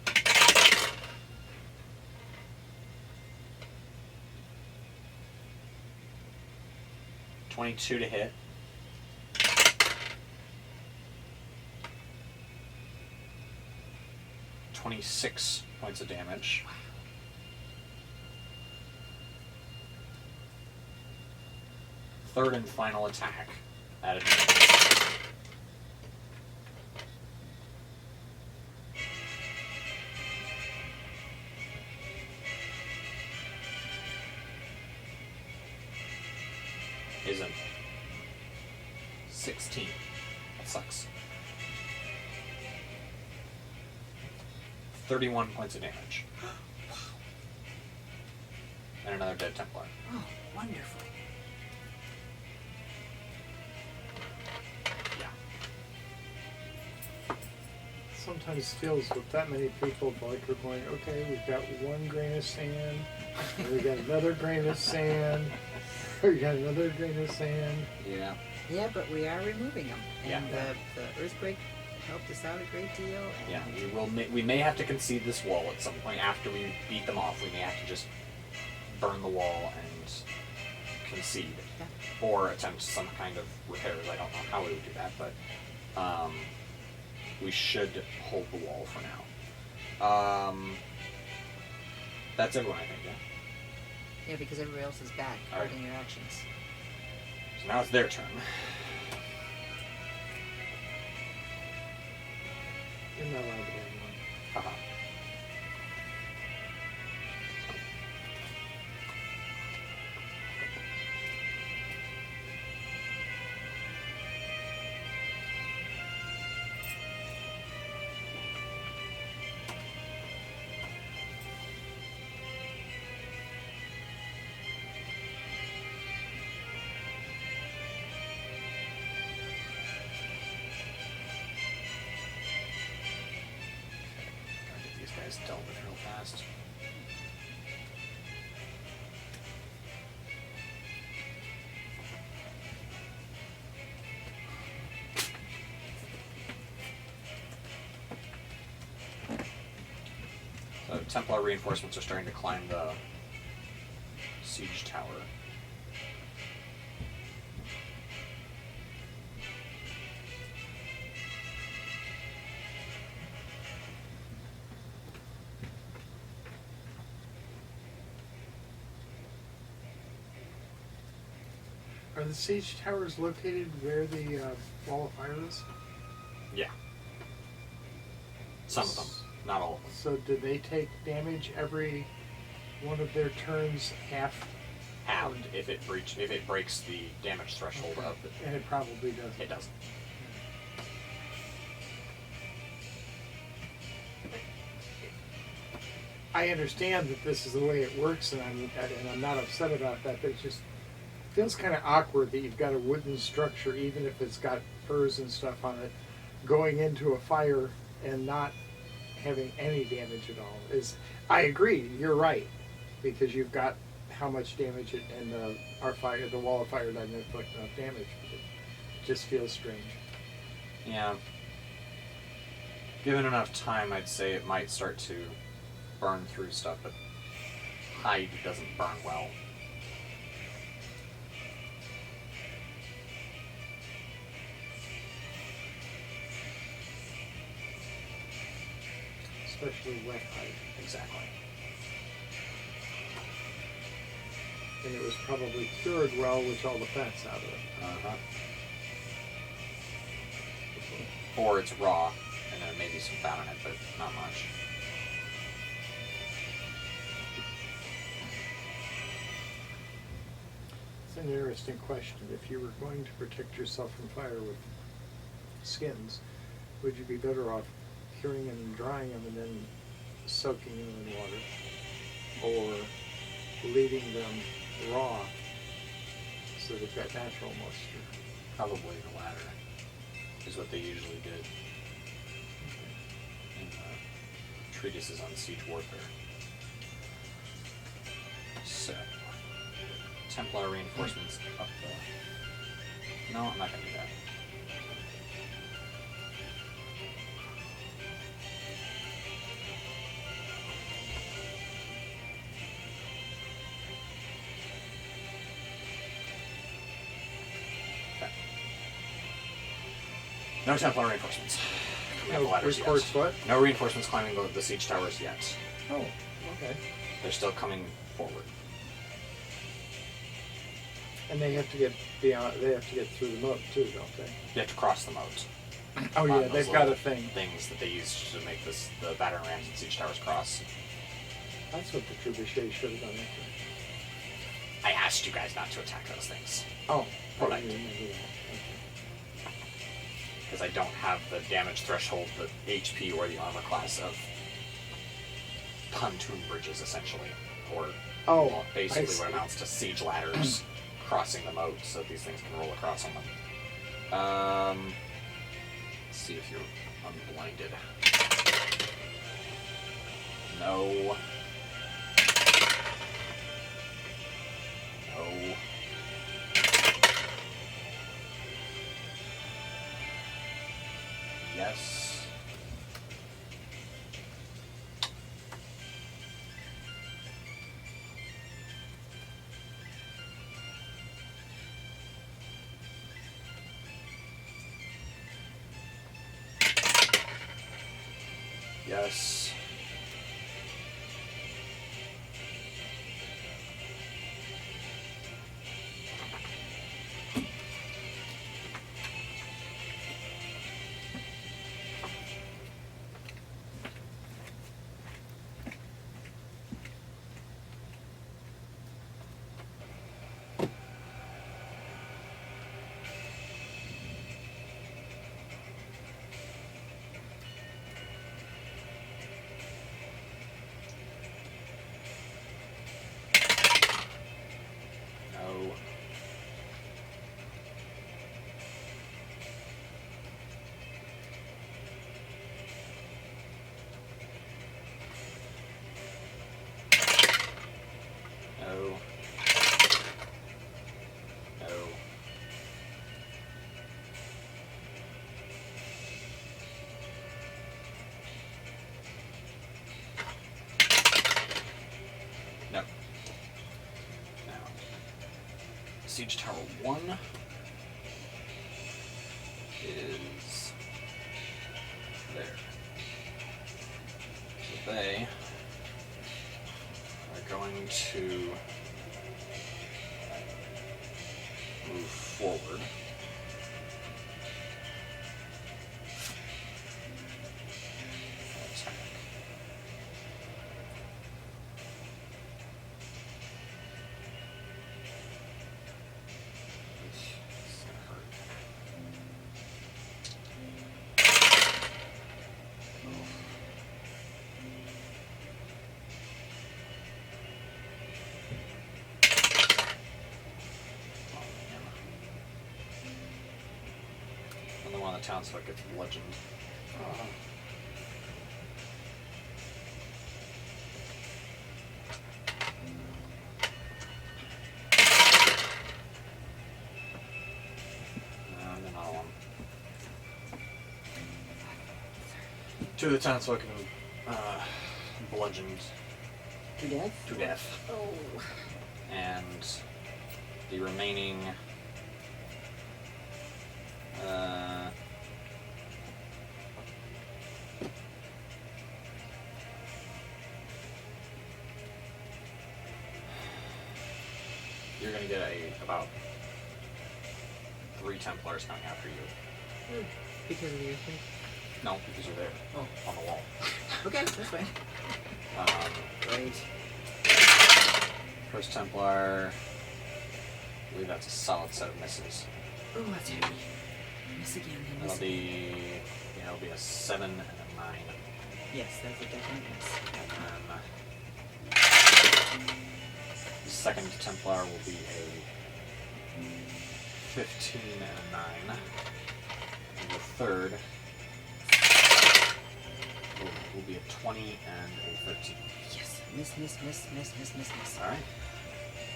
$22 to hit. $26 points of damage. Third and final attack at advantage. Isn't 16. That sucks. 31 points of damage. Wow. And another dead Templar. Oh, wonderful. Yeah. Sometimes feels with that many people like we're going, okay, we've got one grain of sand, and we got another grain of sand, we got another grain of sand. Yeah. Yeah, but we are removing them. And Yeah. the earthquake helped us out a great deal. And Yeah, we may have to concede this wall at some point after we beat them off. We may have to just burn the wall and concede, Yeah. or attempt some kind of repairs. I don't know how we would do that, but we should hold the wall for now. That's everyone, I think. Yeah. Yeah, because everybody else is back, All right. holding your actions. So now it's their turn. You're not allowed to have one. Haha. Gotta get these guys dealt with real fast. So Templar reinforcements are starting to climb the siege tower. Are the siege towers located where the wall of fire is? Yeah. Some of them, not all of them. So do they take damage every one of their turns half? Halved if it breaks the damage threshold of the. And it probably doesn't. It doesn't. I understand that this is the way it works, and I'm not upset about that. But it just feels kind of awkward that you've got a wooden structure, even if it's got furs and stuff on it, going into a fire and not having any damage at all. I agree. You're right, because you've got how much damage it and the wall of fire doesn't inflict enough damage. But it just feels strange. Yeah. Given enough time, I'd say it might start to burn through stuff, but hide doesn't burn well. Especially wet hide. Exactly. And it was probably cured well with all the fats out of it. Uh-huh. Or it's raw, and there may be some fat on it, but not much. It's an interesting question. If you were going to protect yourself from fire with skins, would you be better off curing them and drying them and then soaking them in water? Or leaving them raw so they've got natural moisture? Probably the latter is what they usually did in treatises on siege warfare. So, Templar reinforcements up the... No, I'm not going to do that. Okay. No Templar reinforcements. Coming up the ladders yet. What? No reinforcements climbing the siege towers yet. Oh, okay. They're still coming forward. And they have to get beyond. They have to get through the moat too, don't they? You have to cross the moat. Oh On yeah, those they've got a little thing. Things that they use to make the battering rams and siege towers cross. That's what the trebuchet should have done. I asked you guys not to attack those things Oh, Right. I didn't remember that. Okay. because I don't have the damage threshold, the HP, or the armor class of pontoon bridges, essentially, or Oh, basically I see. what amounts to siege ladders crossing the moat, so these things can roll across on them. Let's see if you're unblinded. No. No. Yes. Yes. No. No. No. No. Now, Siege Tower 1 is there. So they are going to move forward. Attack. It's gonna hurt. Oh. And the one on the townsfolk gets bludgeoned. And another one. Two of the townsfolk have been bludgeoned To death? to death. Oh. And the remaining you're gonna get about 3 Templars coming after you. Because of your thing? No, because you're there Oh. on the wall. Okay, that's fine. Great. First Templar, I believe that's a solid set of misses. Oh, that's heavy. Miss again. and miss That'll again. be, it'll be a 7 and a 9. Yes, that's a definite miss. And then the second Templar will be a 15 and a 9. And the third will be a 20 and a 13. Yes. Miss. Alright.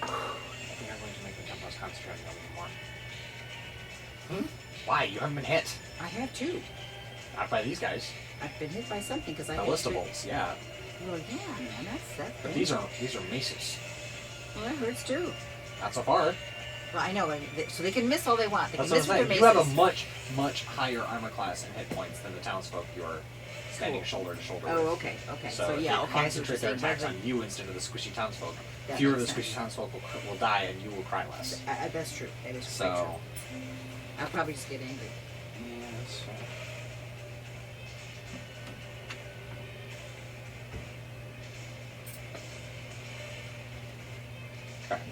I think I'm going to make the Templars concentrate a little more. Why? You haven't been hit. I have too. Not by these guys. I've been hit by something because I Ballistables, yeah. Well, yeah, man, that's But these are maces. Well, that hurts too. Not so far. Well, I know. So they can miss all they want. They can That's what miss I'm with saying. their You maces. have a much higher armor class and hit points than the townsfolk you are standing Cool. shoulder to shoulder Oh, with. okay. So if yeah, they okay. I see what concentrate you're their saying. attacks on you instead of the squishy townsfolk, That fewer of the makes squishy sense. townsfolk will die and you will cry less. That's true. That is quite So, true. I'll probably just get angry. yeah, that's fair. Okay.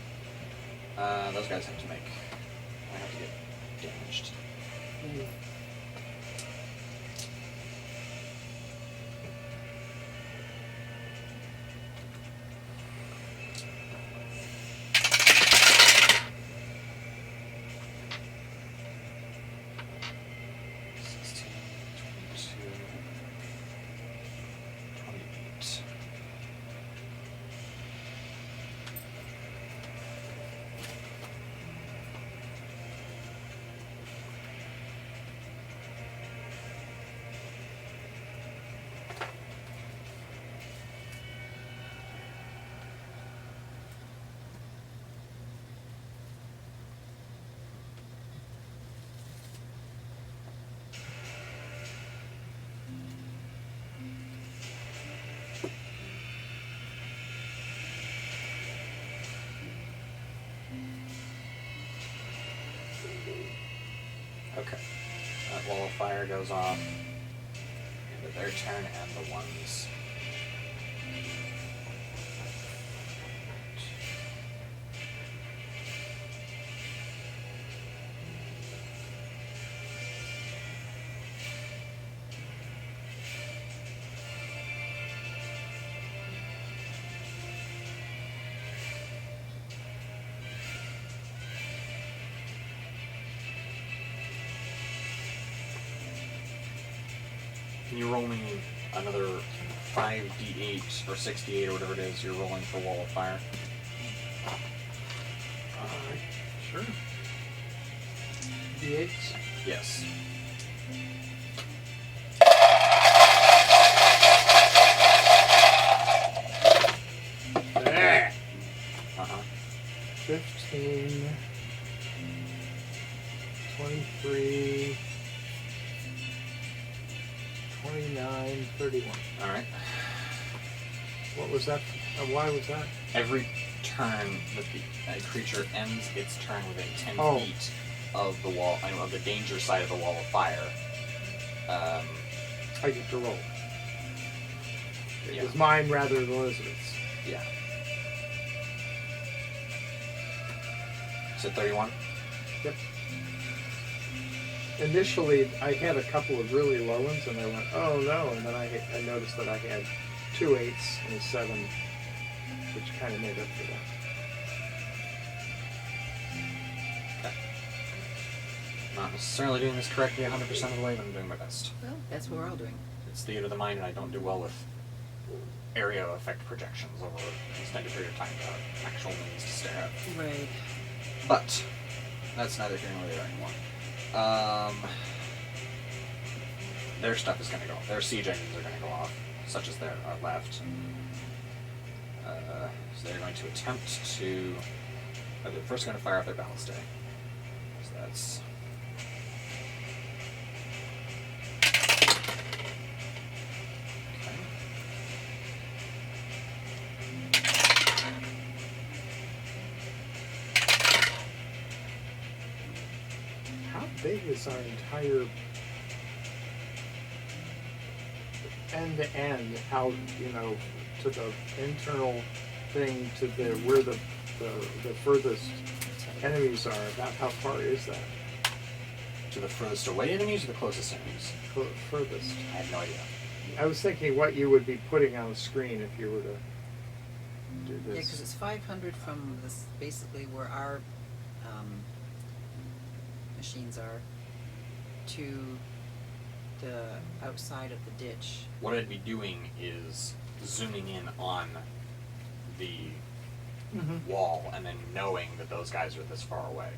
Those guys have to make. I have to get damaged. Okay. That wall of fire goes off into their turn and the ones. And you're rolling another 5d8 or 6d8 or whatever it is you're rolling for wall of fire. Sure. D8s. Yes. There. 15, 23, 29, 31. Alright. What was that? Why was that? Every turn that the creature ends its turn within 10 Oh. feet of the wall, of the danger side of the wall of fire. I get to roll. It Yeah. was mine rather than Elizabeth's. Yeah. So 31? Yep. Initially, I had a couple of really low ones, and I went, oh no, and then I noticed that I had 2 8s and a 7, which kind of made up for that. Okay. Not necessarily doing this correctly 100% of the way, but I'm doing my best. Well, that's what we're all doing. It's theater of the mind, and I don't do well with area effect projections over an extended period of time without actual means to stare at. Right. But that's neither here nor there anymore. Their stuff is going to go. Their siege engines are going to go off, such as their left. So they're going to attempt to. They're first going to fire off their ballistae. So that's. How big is our entire end to end? How, to the internal thing to the where the furthest enemies are? About how far is that? To the furthest away enemies or the closest enemies? Furthest. I have no idea. I was thinking what you would be putting on the screen if you were to do Yeah, this. because it's 500 from this, basically where our machines are, to the outside of the ditch. What I'd be doing is zooming in on the wall and then knowing that those guys are this far away.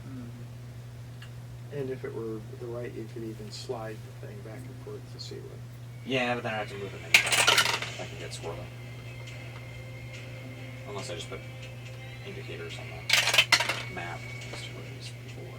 And if it were the right, you could even slide the thing back and forth to see what. Yeah, but then I have to move it many times. That can get swirling. Unless I just put indicators on the map as to where these people were.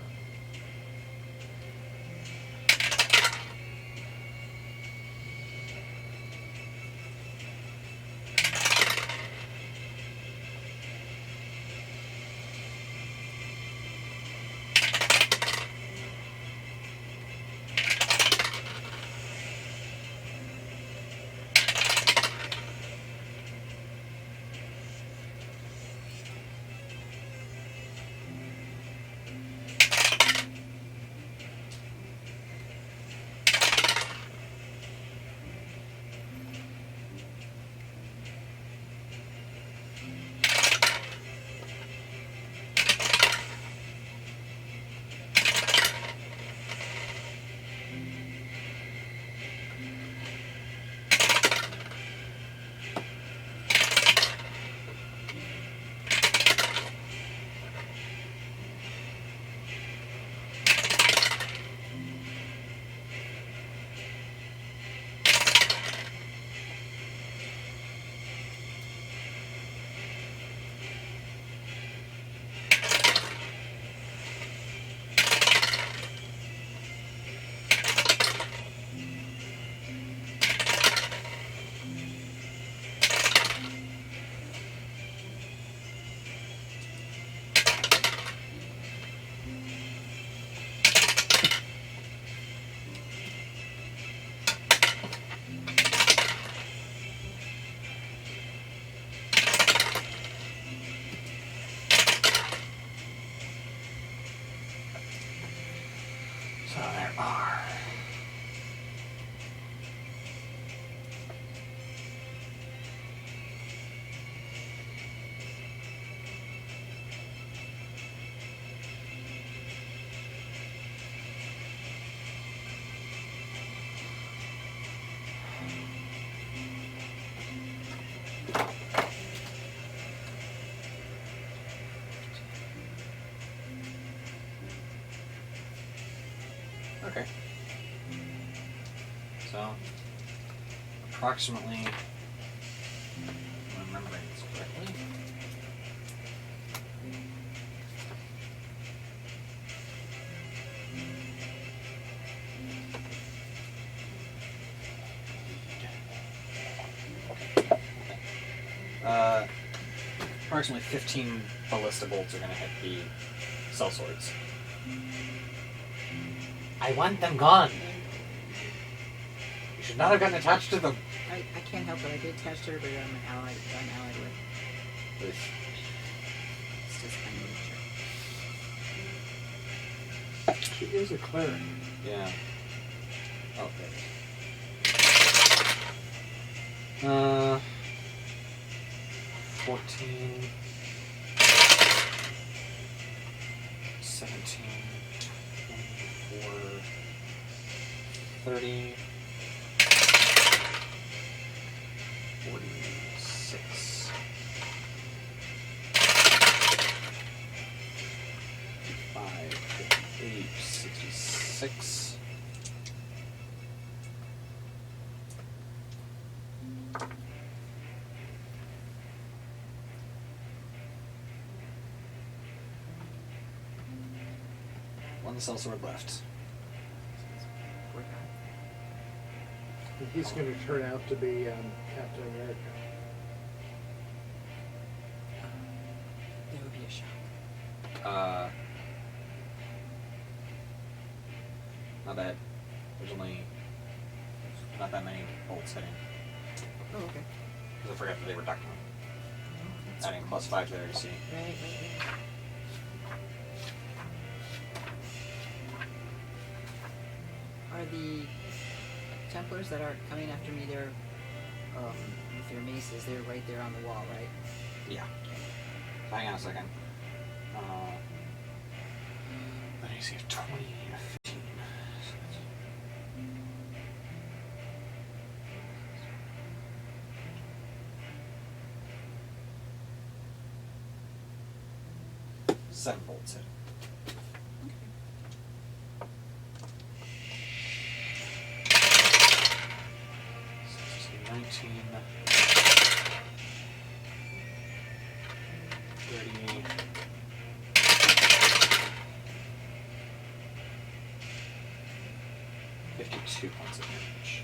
So there are. Okay. So, approximately, if I'm remembering this correctly, approximately 15 ballista bolts are going to hit the cell swords. I want them gone. You should not have gotten attached to them. I can't help it. I get attached to everybody I'm allied with. It's just kind of nature. She is a cleric. Yeah. Okay. 14, 17, 24, 30, 46, 55, 58, 66. One sellsword left. Poor guy. He's going to turn out to be Captain America. There would be a shock. Not bad. There's only not that many bolts hitting. Oh, okay. Because I forgot that they were ducking. That's Adding +5 there, you see. right. Are the Templars that are coming after me there, with their maces, they're right there on the wall, right? Yeah. Hang on a second. Let me see if 20, 15. Seven bolts hit. 19, 30, 52 points of damage.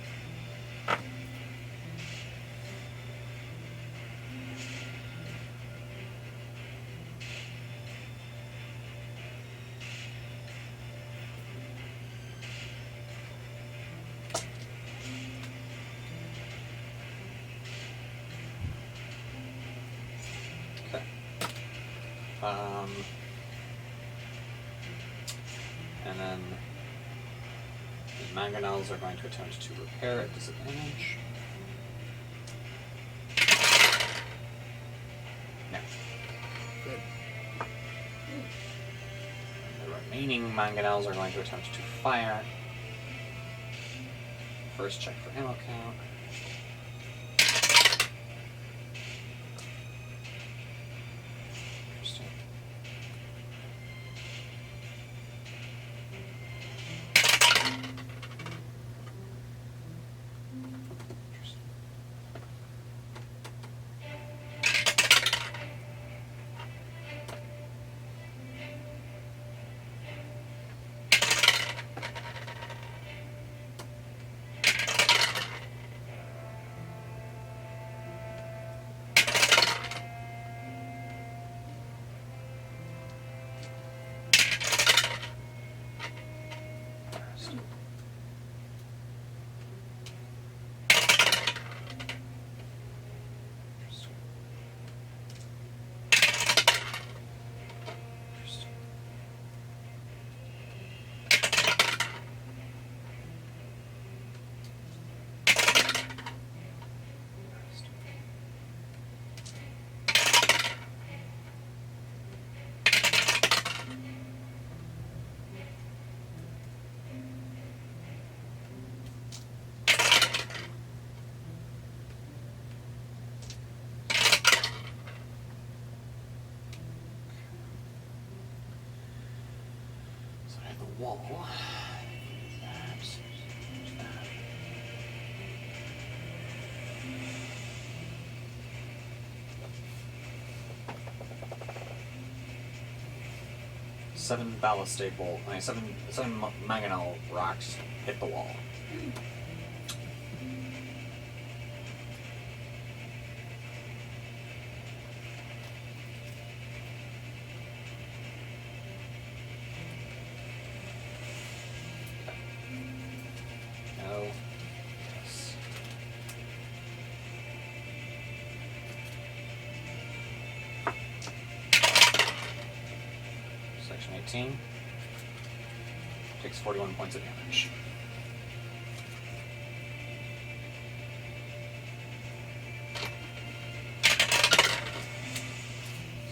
And then the mangonels are going to attempt to repair at disadvantage. No. Good. And the remaining mangonels are going to attempt to fire. First check for ammo count. Interesting. So I have the wall. Seven ballistite bolt, seven mangonel rocks hit the wall. 16. Takes 41 points of damage.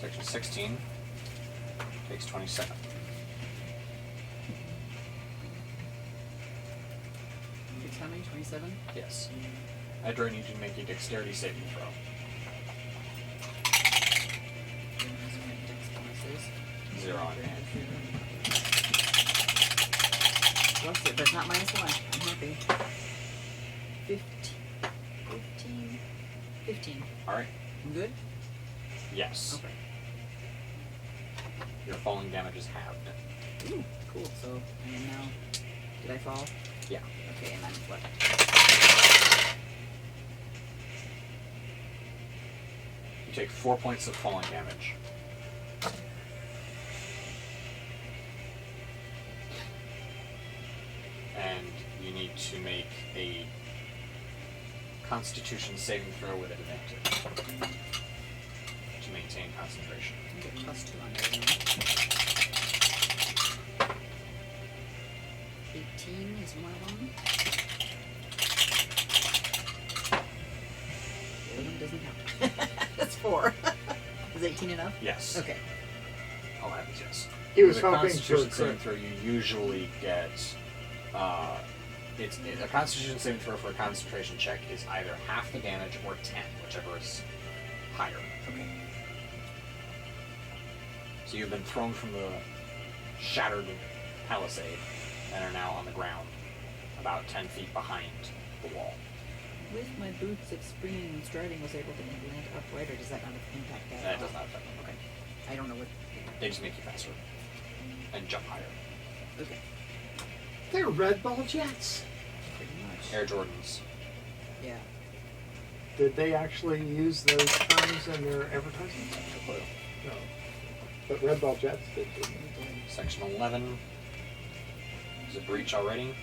Section 16 takes 27. It's how many? 27? Yes. Edra, I need you to make a dexterity saving throw. Zero on hand. Plus it, but not minus 1. I'm happy. 15. Alright. I'm good? Yes. Okay. Your falling damage is halved. Ooh, cool. So I am now. Did I fall? Yeah. Okay, and I'm what? You take 4 points of falling damage. And you need to make a Constitution saving throw with advantage to maintain concentration. I get +2 on everything. 18 is one of them. The other one doesn't count. That's 4. Is 18 enough? Yes. Okay. All happens, yes. He was With a hoping for a Constitution saving crit. throw, you usually get a Constitution saving throw for a concentration check is either half the damage or 10, whichever is higher. Okay. So you've been thrown from the shattered palisade and are now on the ground, about 10 feet behind the wall. With my boots, if springing and striding was able to land upright, or does that not impact that? That at does all? not affect them. Okay. I don't know what. They just make you faster and jump higher. Okay. They're Red Ball jets. Pretty much. Air Jordans. Yeah. Did they actually use those terms in their advertisements? No. But Red Ball jets did, didn't they? Section 11 is a breach already.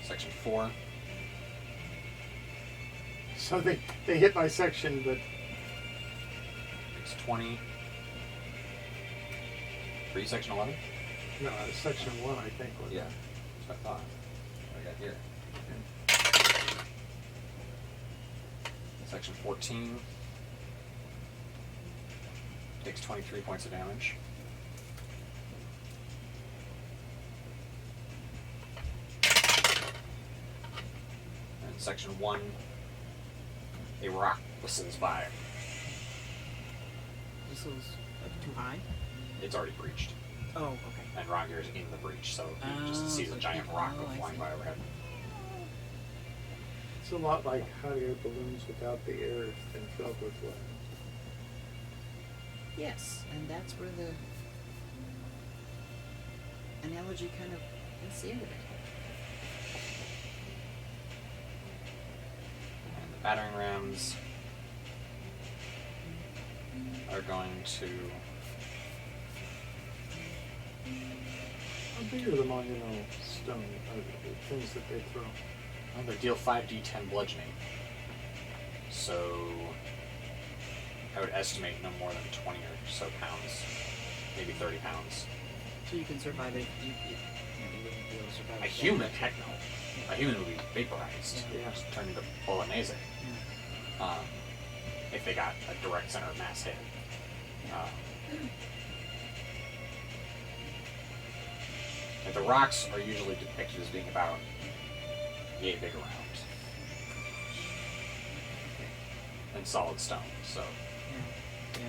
Section 4. So they hit my section, but It's 20. For you, Section 11? no, section 1 I think was. Yeah. That's what I thought. What I got here. Section 14 takes 23 points of damage. And Section 1, a rock whistles by. This was too high. It's already breached. Oh, okay. And Rongir's in the breach, so he just Oh, sees so a giant he- rock oh, go I flying see. by overhead. It's a lot like hot air balloons without the air and filled with what? Yes, and that's where the analogy kind of that's the end of it. And the battering rams are going to. How big are the monumental stone the things that they throw? Well, they deal 5d10 bludgeoning. So I would estimate no more than 20 or so pounds, maybe 30 pounds. So you can survive it. You wouldn't be able to survive A it. human, heck no. A human would be vaporized, Yeah. just turned into bolognese. Yeah. If they got a direct center of mass hit. And the rocks are usually depicted as being about yay big around. And solid stone, so. Yeah.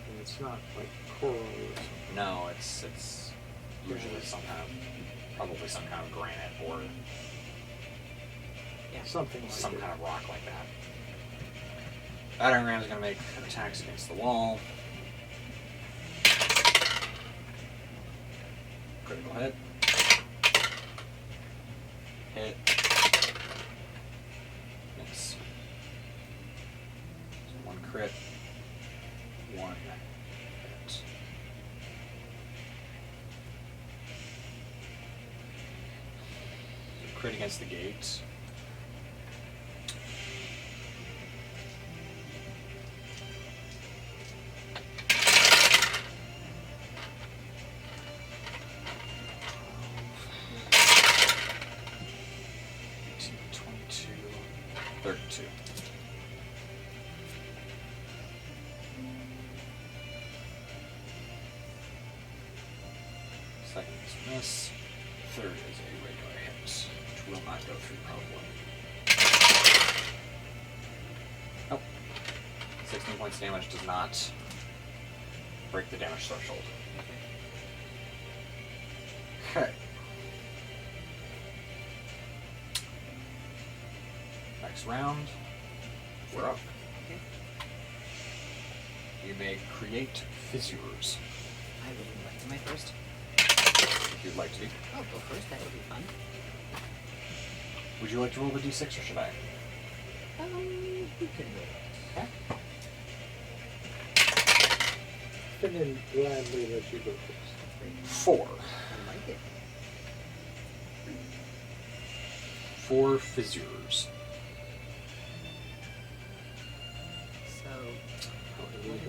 And it's not like coral or something. No, it's usually some kind of, probably some kind of granite or Something like some that. kind of rock like that. Battering ram is going to make attacks against the wall. Critical hit. Hit. Miss. So 1 crit. 1 hit. Crit against the gate. 32. Second is a miss. Third is a regular hit, which will not go through probably. Nope. 16 points damage does not break the damage threshold. Okay. Next round, we're up. Okay. You may create fissures I would like to. Am I first? if you'd like to be. I'll go first. That would be fun. Would you like to roll the d6 or should I? You can roll it. And then gladly let you go first. 4. I like it. 4 fissures. So,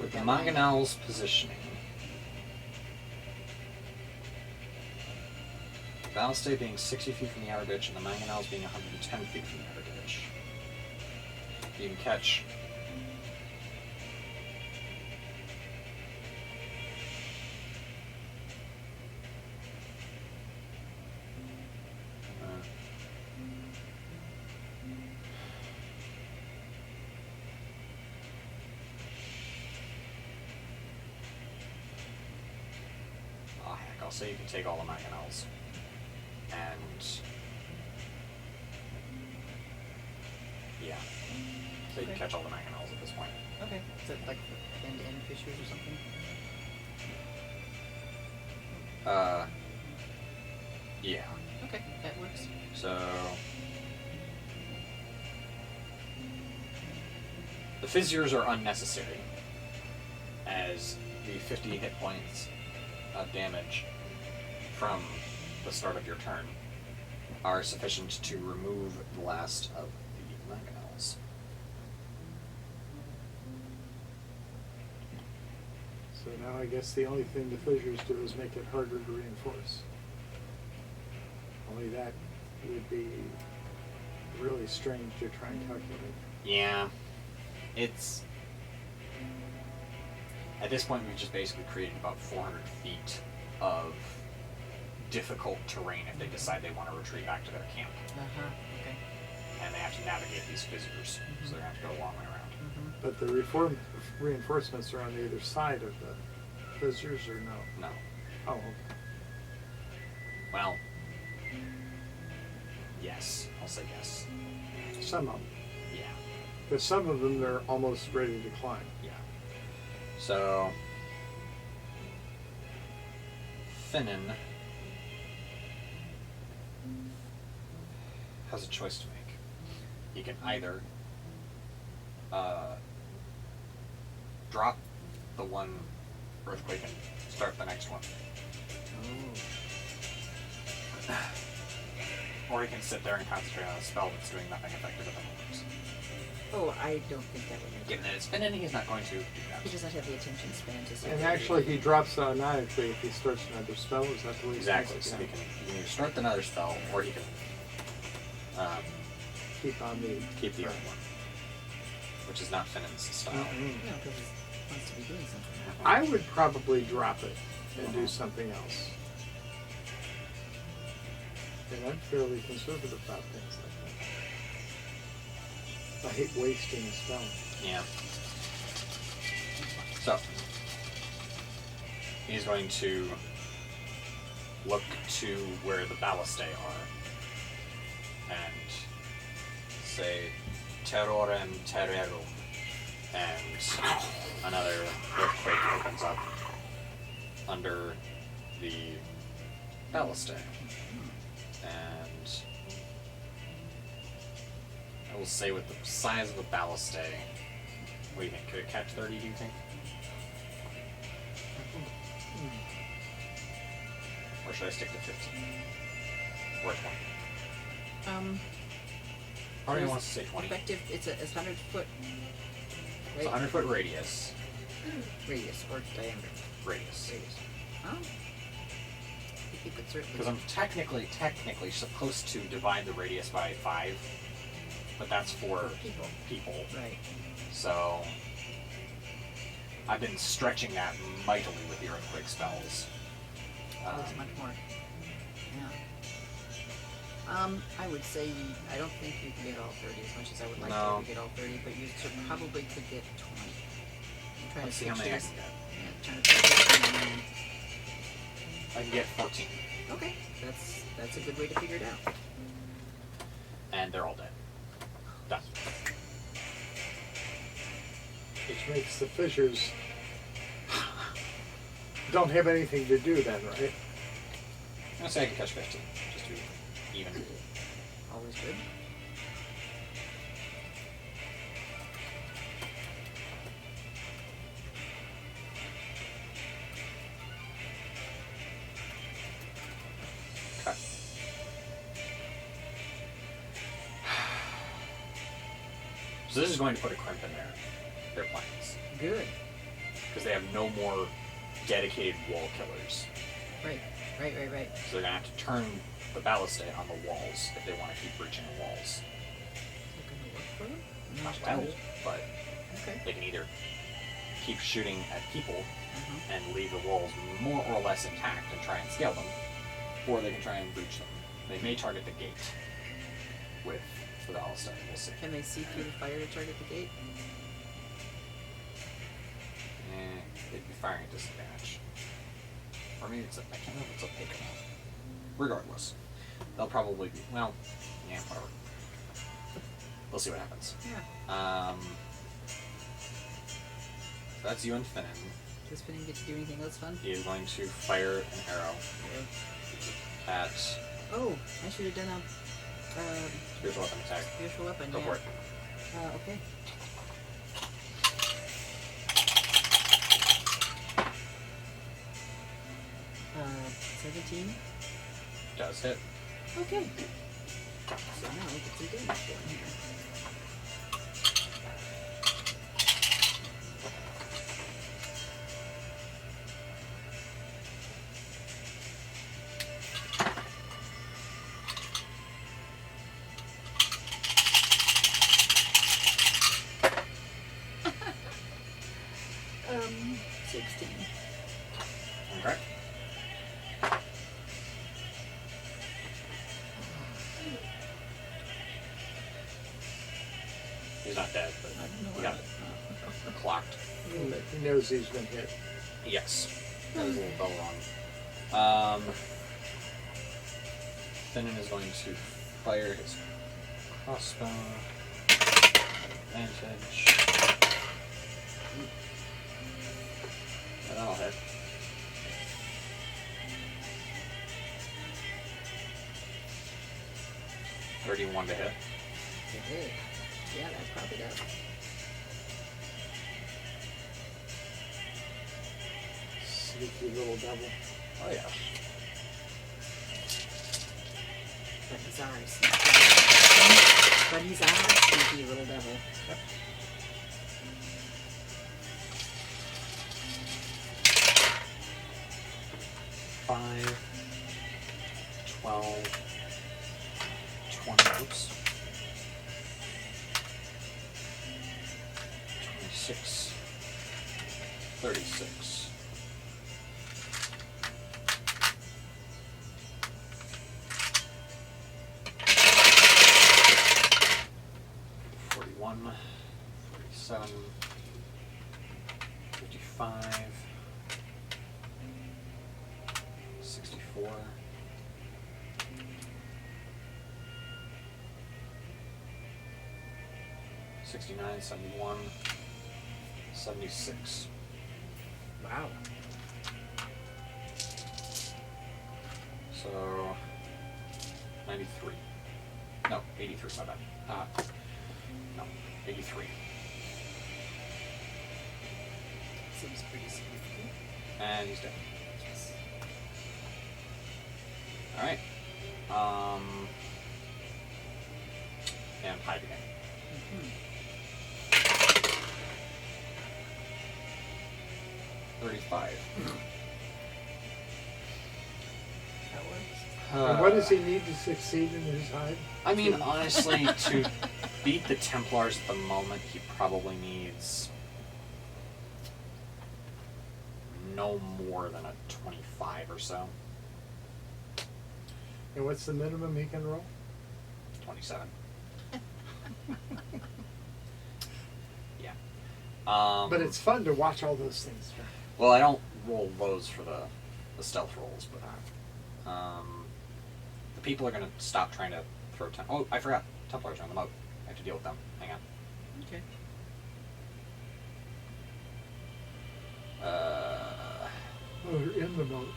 With the mangonel's positioning, the Valistay being 60 feet from the outer ditch and the mangonels being 110 feet from the outer ditch, you can catch I'll say you can take all the mangonels and yeah, so you can Okay. catch all the mangonels at this point. okay. Is it like end-to-end fissures or something? Yeah. Okay, that works. So the fissures are unnecessary, as the 50 hit points of damage from the start of your turn are sufficient to remove the last of the mangonels. So now I guess the only thing the fissures do is make it harder to reinforce. Only that would be really strange to try and calculate. Yeah, it's at this point we've just basically created about 400 feet of difficult terrain if they decide they want to retreat back to their camp, Okay. and they have to navigate these fissures, so they're going to have to go a long way around. But the reinforcements are on the other side of the fissures, or no? No. Oh, okay. Well, yes. I'll say yes. Some of them. Yeah. Because some of them, they're almost ready to climb. Yeah. So, Finnan has a choice to make. He can either drop the one earthquake and start the next one, or he can sit there and concentrate on a spell that's doing nothing effective at the moment. Oh, I don't think that would make Given that it's Finnan, he's not going to do that. He does not have the attention span to see. And actually, he drops automatically if he starts another spell. Is that the way? Exactly. So he can either start another spell, or he can keep on the keep the other one, which is not Finnan's style. No, because he wants to be doing something. I would probably drop it and do something else. And I'm fairly conservative about things like that. I hate wasting a spell. Yeah. So he's going to look to where the ballistae are and say terrorem terrerum, and another earthquake opens up under the ballistae. And I will say with the size of the ballistae, what do you think? Could it catch 30, do you think? Or should I stick to 15? Or 20? Part of me wants to say 20. Effective, it's a 100-foot It's a 100-foot radius. radius or diameter. Radius. Oh. I think you could certainly. Because I'm technically supposed to divide the radius by 5 but that's for people. Right. So I've been stretching that mightily with the earthquake spells. It's much more. Yeah. I would say I don't think you can get all 30 as much as I would like to get all 30, but you probably could get 20. I'm trying Let's to see how many I this. can get. Yeah, trying to fix I can get 14. Okay, that's a good way to figure it out. And they're all dead. Done. Which makes the fissures don't have anything to do then, right? I'm gonna say I can catch 15, just to be even. Always good. Okay. So this is going to put a crimp in their plans. Good. Because they have no more dedicated wall killers. Right. So they're gonna have to turn the ballista on the walls if they want to keep breaching the walls. Is it going to work for them? I'm Not not well, told. but Okay. they can either keep shooting at people and leave the walls more or less intact and try and scale them, or they can try and breach them. They may target the gate with the ballista. We'll see. Can they see through the fire to target the gate? They'd be firing at disadvantage. Or maybe it's I can't remember if it's opaque or not. Regardless, they'll probably be, well, yeah, whatever. We'll see what happens. Yeah. So that's you and Finn. Does Finn get to do anything else fun? He is going to fire an arrow at Oh, I should have done a spiritual weapon attack. spiritual weapon. Go yeah. for it. Okay. Uh, 17. Does hit. Okay. So now we get some damage going here. Um, 16. Okay. He's not dead, but I don't know he what got clocked. He knows he's been hit. Yes. That was a little bell wrong. Finnan is going to fire his crossbow. Advantage. And that'll hit. 31 to hit. Okay. Yeah, that probably does. Sneaky little devil. Oh yeah. But he's ours. But he's ours, sneaky little devil. Yep. Five, 12, 20, oops. 26, 36. Forty-one, 47, 55, 64, 69, 71, 76. Wow. So 93. No, 83, my bad. No, 83. Seems pretty significant. And he's dead. Yes. Alright. And hide again. Mm-hmm. 35. That works. And what does he need to succeed in his hide? I mean, honestly, to beat the Templars at the moment, he probably needs no more than a 25 or so. And what's the minimum he can roll? 27. Yeah. But it's fun to watch all those things. Well, I don't roll those for the stealth rolls, but the people are going to stop trying to throw... Oh, I forgot. Templars are on the moat. I have to deal with them. Hang on. Okay. Oh, they're in the moat.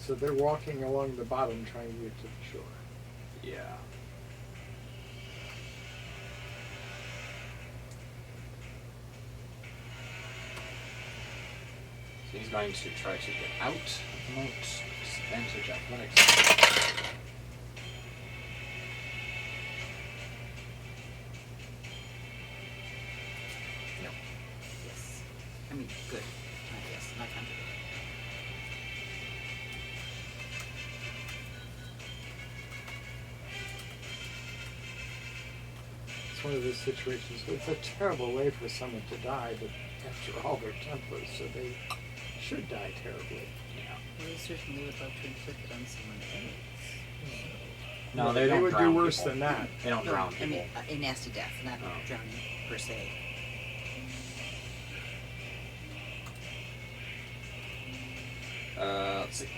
So they're walking along the bottom trying to get to the shore. Yeah. So he's going to try to get out of the moat. Disadvantage athletics. No. Yes. I mean, good. Not yes, not kind of good. It's one of those situations. It's a terrible way for someone to die, but after all, they're Templars, so they should die terribly. Yeah. Well, they certainly would love to inflict it on someone else. No, they don't would drown do worse people. than that. They don't No, drown I people. mean, a nasty death, not Oh. drowning per se. Let's see.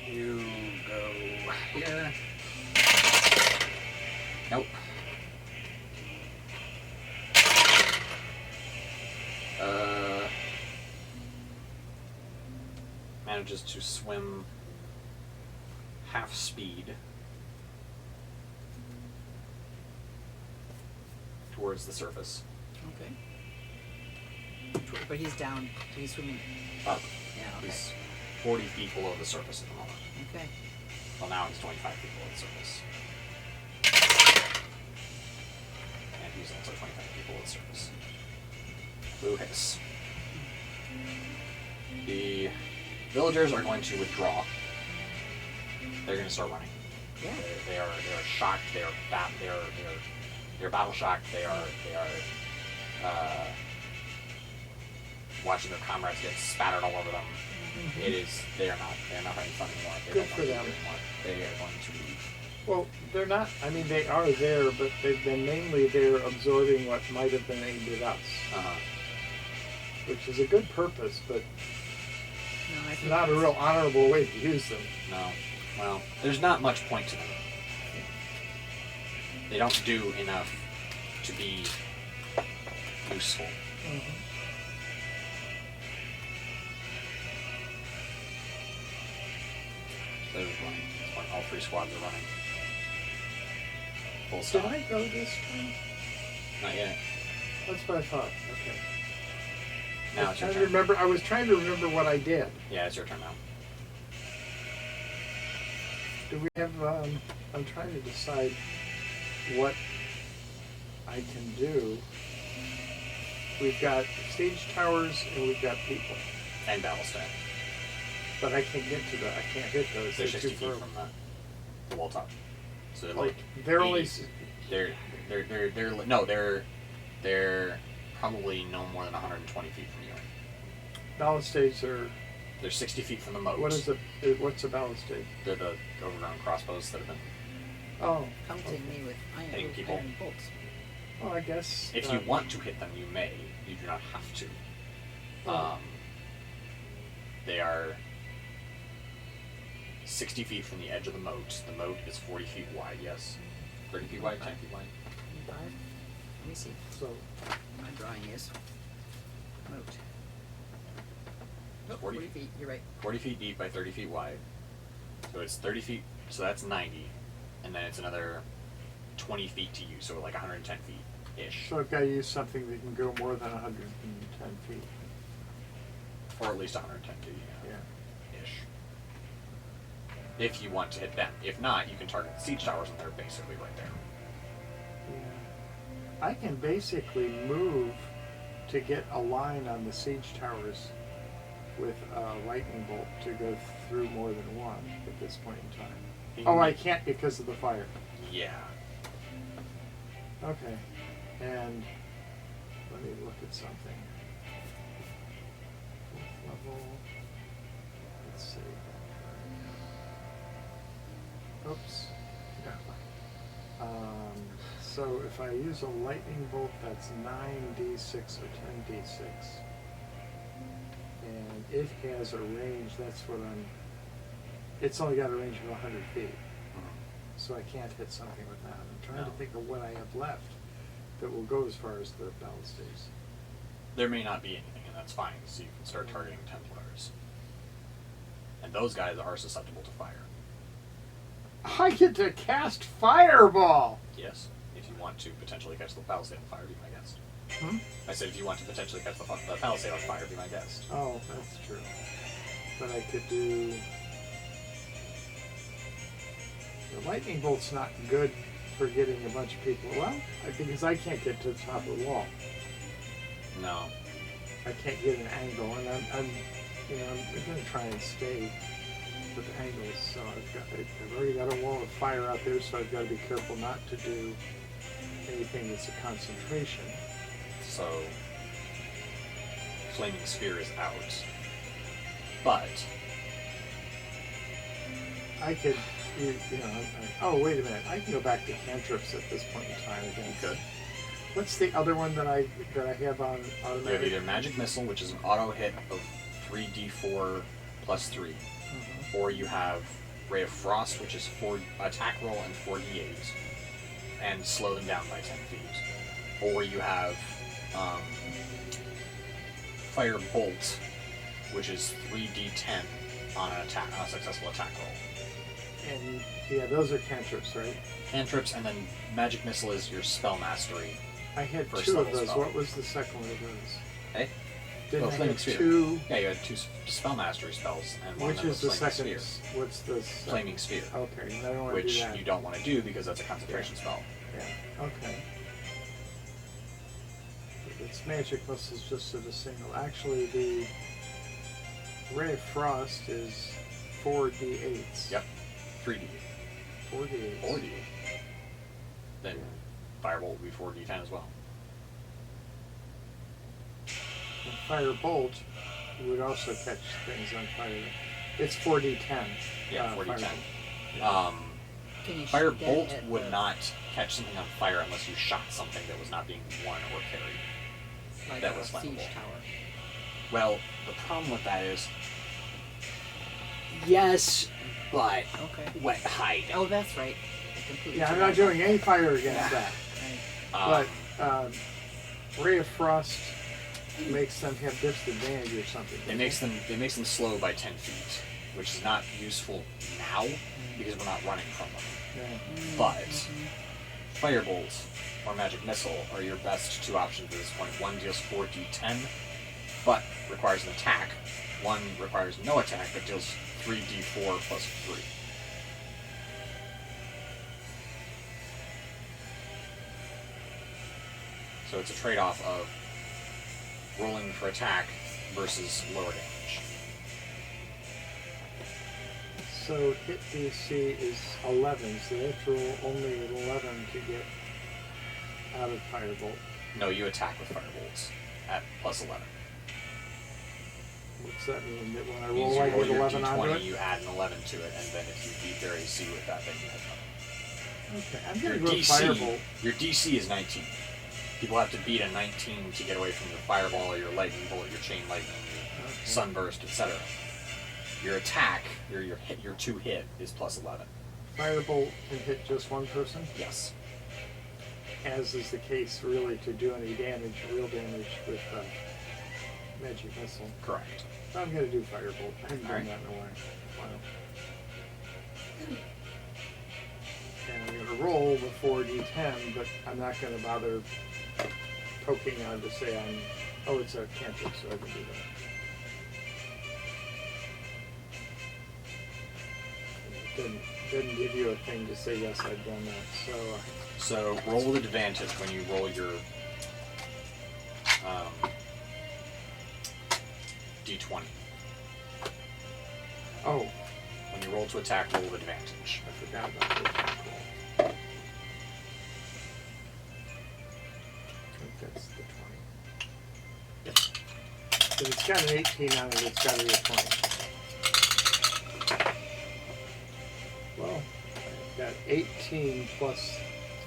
You go here. Nope. Manages to swim half speed towards the surface. Okay. But he's down. So he's swimming. Up. Yeah. Okay. He's 40 feet below the surface at the moment. Okay. Well, now he's 25 feet below the surface. And he's also 25 feet below the surface. Blue hiss. The villagers are going to withdraw. They're going to start running. Yeah. They are shocked. They're battle shocked. They are watching their comrades get spattered all over them. Mm-hmm. They're not having fun anymore. They Good don't for want to them. do it anymore. They are going to leave. Well, they're not. I mean, they are there, but they've been mainly there absorbing what might have been aimed at us, which is a good purpose, but No, I it's think not a real honorable way to use them. No. Well, there's not much point to them. They don't do enough to be useful. So they're running. All three squads are running. Full Did stop. I go this time? Not yet. That's what I thought. Okay. Now it's your turn. I was trying to remember what I did. Yeah, it's your turn now. Do we have? I'm trying to decide what I can do. We've got siege towers and we've got people, And battle stack. but I can't get to the. I can't hit those. They're They're 60 too feet far. from the wall top. So they're Oh, like they're only. 80 they're probably no more than 120 feet from you. Balustrades are. They're 60 feet from the moat. What's a balustrade? They're the overgrown crossbows that have been. Oh. pelting me with Hitting iron, people. iron bolts. Oh, I guess. If you want to hit them, you may. You do not have to. Oh. They are 60 feet from the edge of the moat. The moat is 40 feet wide, yes. 30 feet wide, 10 feet wide. 25. Let me see. So. My drawing is moat. Nope, 40 40 feet. You're right. 40 feet deep by 30 feet wide. So it's 30 feet, so that's 90. And then it's another 20 feet to you, so like 110 feet-ish. So I've got to use something that can go more than 110 feet. Or at least 110 feet, Yeah. ish. If you want to hit them. If not, you can target the siege towers and they're basically right there. Yeah. I can basically move to get a line on the siege towers with a lightning bolt to go through more than one at this point in time. Oh, I can't because of the fire. Yeah. Okay. And let me look at something. 4th level. Let's see. Oops. So if I use a lightning bolt, that's 9d6 or 10d6. And it has a range, that's what it's only got a range of 100 feet. So I can't hit something with that. I'm trying to think of what I have left that will go as far as the ballistics. There may not be anything, and that's fine, so you can start targeting Templars. And those guys are susceptible to fire. I get to cast Fireball! Yes, if you want to potentially catch the Palisade on fire, be my guest. Hmm? I said if you want to potentially catch the Palisade on fire, be my guest. Oh, that's true. But I could do... The lightning bolt's not good for getting a bunch of people. Well, because I can't get to the top of the wall. No. I can't get an angle, and I'm going to try and stay with angles. So I've already got a wall of fire out there, so I've got to be careful not to do anything that's a concentration. So, Flaming Sphere is out. But I could, oh, wait a minute. I can go back to cantrips at this point in time again. you could. What's the other one that I have on You have automatic? either Magic Missile, which is an auto hit of 3d4 plus 3, or you have Ray of Frost, which is 4 attack roll and 4d8, and slow them down by 10 feet. Or you have Fire Bolt, which is 3d10 on a successful attack roll. And yeah, those are cantrips, right? Cantrips, and then Magic Missile is your Spell Mastery. I had First 2 of level those. spell. What was the second one of those? Hey? Didn't I Flaming have Sphere. 2? Yeah, you had 2 Spell Mastery spells, and one Which of them is was the Flaming second? Sphere. What's the second? Flaming Sphere. Okay, and I don't want to do Which that. you don't want to do because that's a concentration spell. Yeah. Okay. It's magic missiles just at a single. Actually, the Ray of Frost is 4d8s. Yep. 3d. 4d8s. 4d. Then Firebolt would be 4d10 as well. And Firebolt would also catch things on fire. It's 4d10. Yeah, 4d10. Firebolt. Yeah. Can you shoot Firebolt that at would the- not catch something on fire unless you shot something that was not being won or carried. like that a was siege flammable. tower. Well, the problem with that is, yes, but Okay. wet hide. Oh, that's right. I completely Yeah, I'm forgot not doing about any fire against Yeah. that. that. Right. But Ray of Frost makes them have disadvantage or something. It makes them slow by 10 feet, which is not useful now because we're not running from them. Yeah. But Firebolt or Magic Missile are your best 2 options at this point. One deals 4d10, but requires an attack. One requires no attack, but deals 3d4 plus 3. So it's a trade-off of rolling for attack versus lower damage. So hit DC is 11, so they have to roll only at 11 to get out of Firebolt. No, you attack with Firebolts at plus 11. What's that mean? That when I Means roll, I you roll get your 11 onto d20, it? you add an 11 to it, and then if you beat their AC with that, then you have nothing. Okay, I'm Your going to go DC, Firebolt. your DC is 19. People have to beat a 19 to get away from your Fireball or your Lightning Bolt, your Chain Lightning, your Okay. Sunburst, etc. Your attack, your 2 hit is plus 11. Firebolt can hit just one person, Yes. as is the case really to do any damage, real damage with Magic Missile. Correct. So I'm going to do Firebolt. I haven't done Alright. that in a while. And I'm going to roll before D10, but I'm not going to bother poking on to say it's a cantrip, so I can do that. Didn't give you a thing to say yes, I've done that. So roll with advantage when you roll your d20. Oh, When you roll to attack, roll with advantage. I forgot about the attack roll. I think that's the 20. Yep. If it's got an 18 on it, it's got to be a 20. Well, I've got 18 plus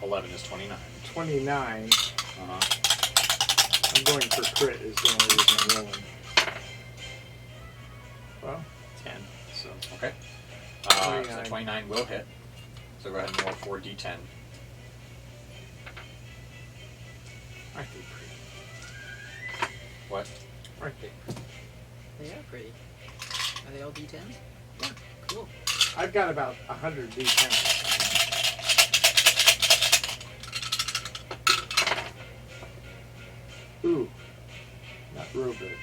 11 is 29. 29. Uh-huh. I'm going for crit is the only reason I'm rolling. Well, 10. So, okay. 29. So 29 will hit. So go ahead and roll 4d10. I think pretty. What? I think. They are pretty. Are they all D10s? Yeah. Cool. I've got about 100 d10s. Ooh, not real good.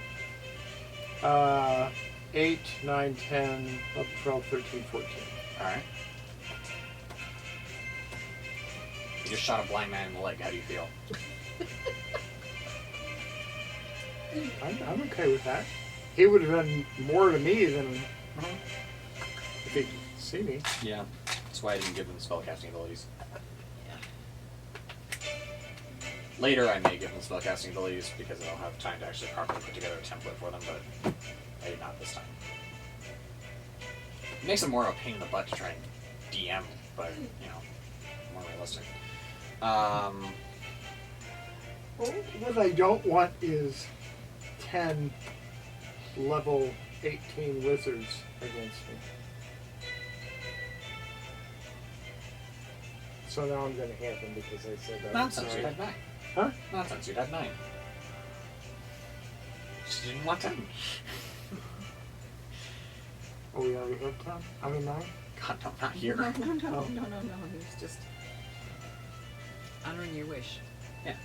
8, 9, 10, 11, 12, 13, 14. Alright. You just shot a blind man in the leg. How do you feel? I'm okay with that. He would have done more to me than if he could see me. Yeah. That's why I didn't give them spellcasting abilities. Later I may give them spellcasting abilities because I'll have time to actually properly put together a template for them, but maybe not this time. It makes it more of a pain in the butt to try and DM, but, you know, more realistic. What I don't want is 10 level 18 wizards against me. So now I'm going to have them because I said that. Nonsense, you'd have 9. Huh? Nonsense, you'd have 9. Just didn't want 10. Oh, we already have 10? I mean 9? God, no, not here. No. Oh. He was just honoring your wish. Yeah.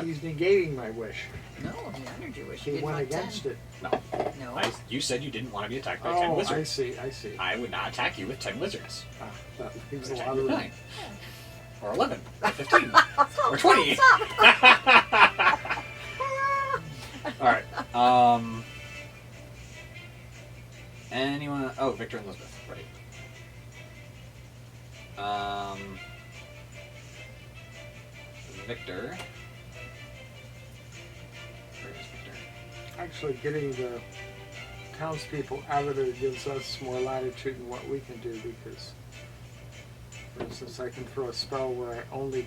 He's negating my wish. No, he honored your wish. He You didn't went want against 10. it. No. No. You said you didn't want to be attacked by 10 Oh, wizards. I see. I would not attack you with 10 wizards. That leaves a Attack lot you of with room. 9. Or 11. Or 15. Or 20. Alright. Anyone? Oh, Victor and Elizabeth. Ready. Victor. Where is Victor? Actually, getting the townspeople out of there gives us more latitude in what we can do because, for instance, I can throw a spell where I only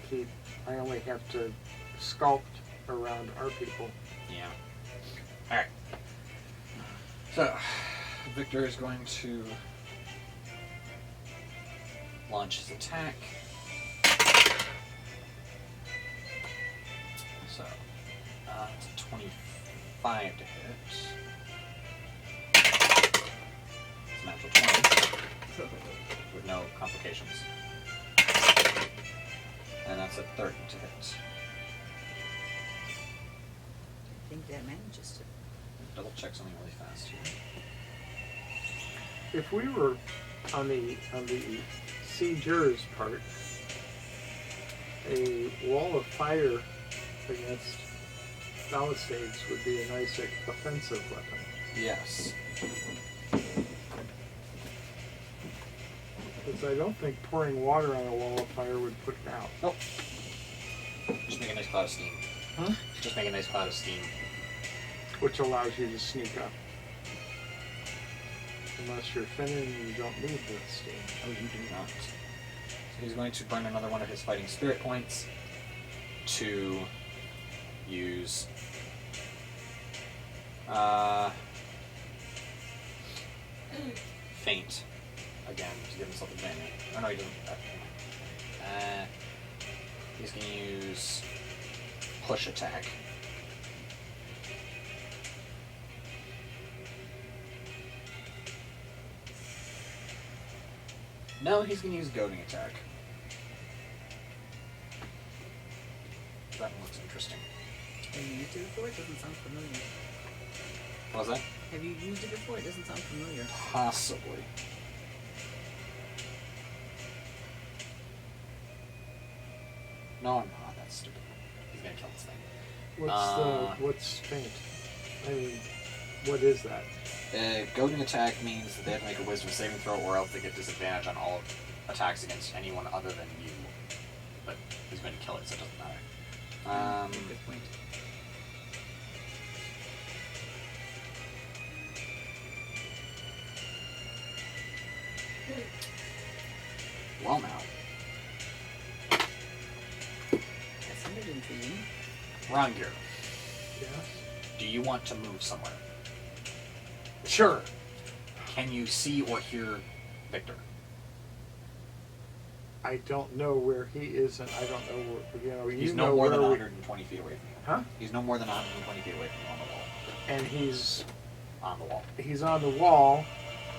have to sculpt around our people. Yeah. Alright. So, Victor is going to launch his attack. So, it's a 25 to hit. It's a natural 20 with no complications. And that's a 30 to hit. I think that manages to. Double check something really fast here. If we were on the siegers part, a wall of fire against palisades would be a nice offensive weapon. Yes. Because I don't think pouring water on a wall of fire would put it out. Nope. Just make a nice cloud of steam. Huh? Just make a nice cloud of steam. Which allows you to sneak up. Unless you're Finnan, you don't need the steam. Oh, you do not. So he's going to burn another one of his fighting spirit points to use feint again to give himself advantage. Oh no, he doesn't. He's going to use push attack. No, he's going to use goading attack. That one looks interesting. Have you used it before? It doesn't sound familiar. What was that? Have you used it before? It doesn't sound familiar. Possibly. No, I'm not. That's stupid. He's going to kill this thing. What's faint? I mean, What is that? Goading attack means that they have to make a wisdom saving throw, or else they get disadvantage on all attacks against anyone other than you. But he's going to kill it, so it doesn't matter. Good point. Well, now. That sounded intriguing. Rongir, Yes. do you want to move somewhere? Sure. Can you see or hear Victor? I don't know where he is, and I don't know where, He's you no know more where than we- 120 feet away from you. Huh? He's no more than 120 feet away from you on the wall. And he's On the wall. on the wall.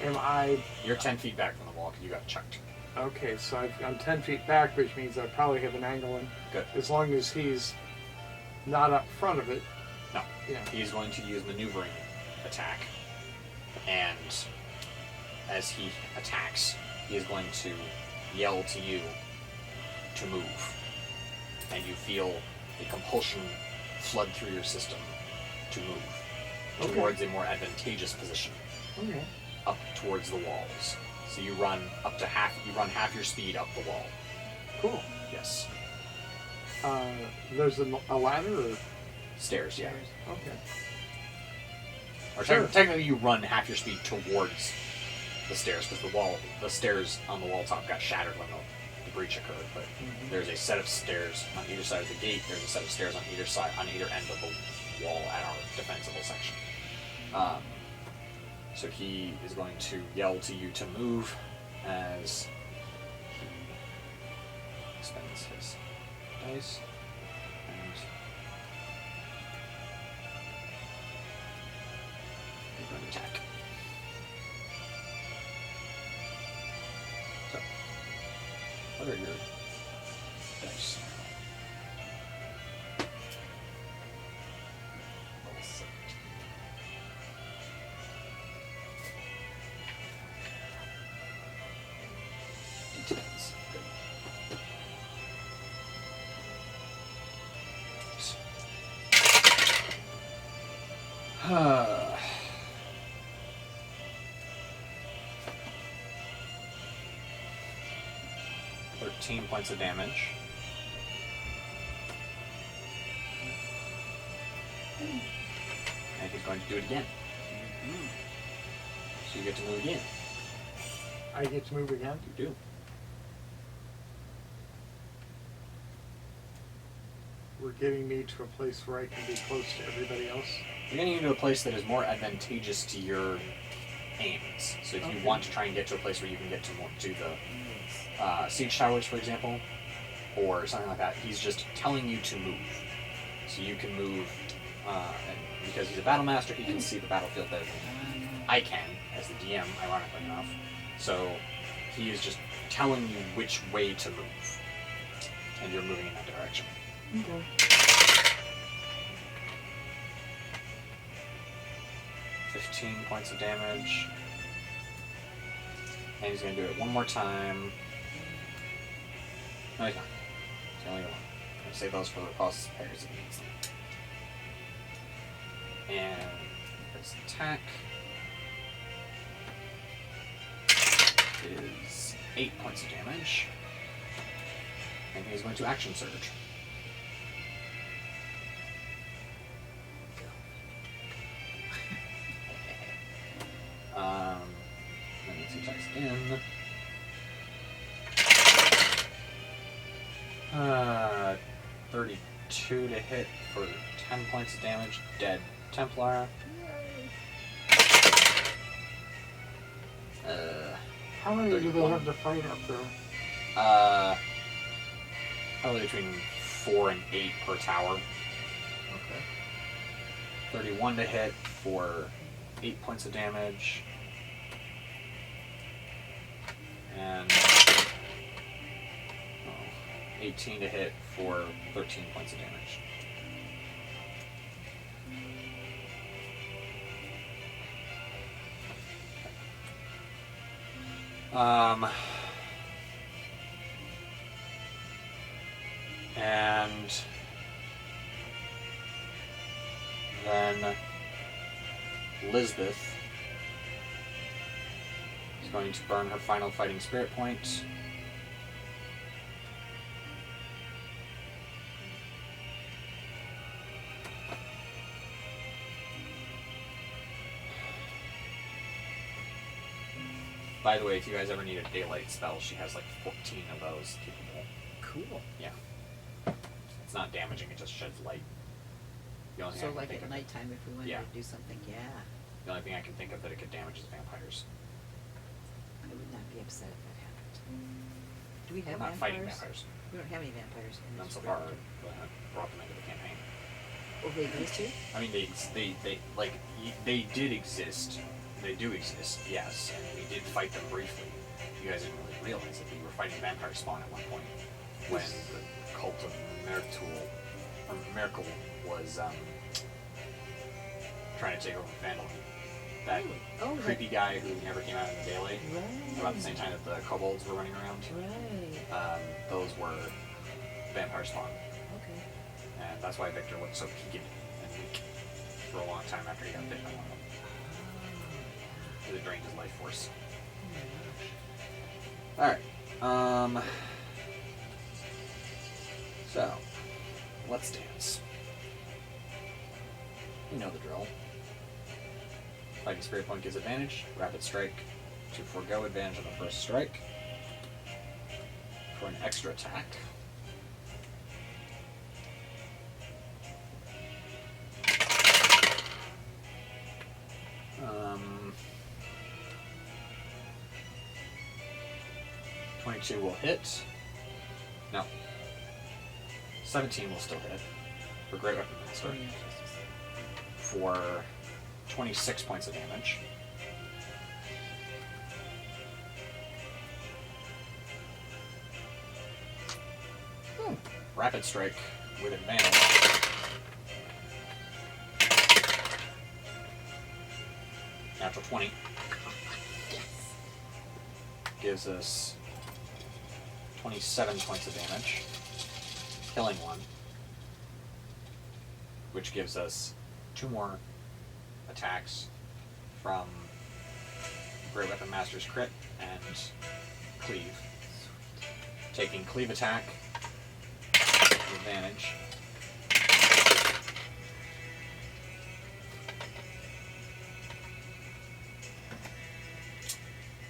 Am I... You're 10 feet back from the wall because you got chucked. Okay, so I'm 10 feet back, which means I probably have an angle in. Good. As long as he's not up front of it. No. Yeah. He's going to use maneuvering attack. And as he attacks, he is going to yell to you to move. And you feel a compulsion flood through your system to move Okay. towards a more advantageous position, Okay. up towards the walls. So you run up to half your speed up the wall. Cool. Yes. There's a ladder or... Stairs, yeah. Okay. Or Sure. technically you run half your speed towards the stairs, because the stairs on the wall top got shattered when the breach occurred, but there's a set of stairs on either side of the gate, there's a set of stairs on either end of the wall at our defensible section. So he is going to yell to you to move as he spends his dice, and he's going to attack. So, what are your dice? Roll 17. D10s. Good. Nice. 13 points of damage. And he's going to do it again. So you get to move again. I get to move again? You do. We're getting me to a place where I can be close to everybody else. You're getting into a place that is more advantageous to your aims. So if you want to try and get to a place where you can get to the siege towers, for example, or something like that, he's just telling you to move. So you can move, and because he's a battle master, he can see the battlefield better than I can, as the DM, ironically enough. So he is just telling you which way to move, and you're moving in that direction. Okay. 15 points of damage. And he's going to do it one more time. No, he's not. He's only one. I'm going to save those for the cost of pairs if he needs them. And his attack is 8 points of damage. And he's going to action surge. Then it's attacks again. 32 to hit for 10 points of damage. Dead Templar. How many do they 31. have to fight up there? Probably between 4 and 8 per tower. Okay. 31 to hit for 8 points of damage. And 18 to hit for 13 points of damage. And then Lisbeth is going to burn her final fighting spirit point. By the way, if you guys ever need a daylight spell, she has like 14 of those capable. Cool. Yeah. It's not damaging, it just sheds light. The only thing So I can like think at of nighttime if we wanted Yeah. to do something, yeah. The only thing I can think of that it could damage is vampires. I would not be upset if that happened. Do we have We're not vampires? fighting vampires. We don't have any vampires in None this so far. realm. Brought them into the campaign. Oh, they exist too? I mean, they did exist. They do exist, yes, and we did fight them briefly. You guys didn't really realize that we were fighting vampire spawn at one point when the cult of Miracle was trying to take over Vandal. That Oh, creepy guy who never came out in the daylight. Right. About the same time that the kobolds were running around. Right. Those were vampire spawn. Okay. And that's why Victor looked so peaked and weak for a long time after he got bit by one of them. It drained his life force. Alright. So, let's dance. You know the drill. Fighting Spirit Point gives advantage. Rapid Strike to forego advantage on the first strike. For an extra attack. Um, 22 will hit. No. 17 will still hit. For Great Weapon Master. Oh, yeah, just- For 26 points of damage. Rapid Strike with advantage. Natural 20. Yes. Gives us 27 points of damage. Killing one. Which gives us 2 more attacks from Great Weapon Master's crit and cleave. Taking cleave attack with advantage.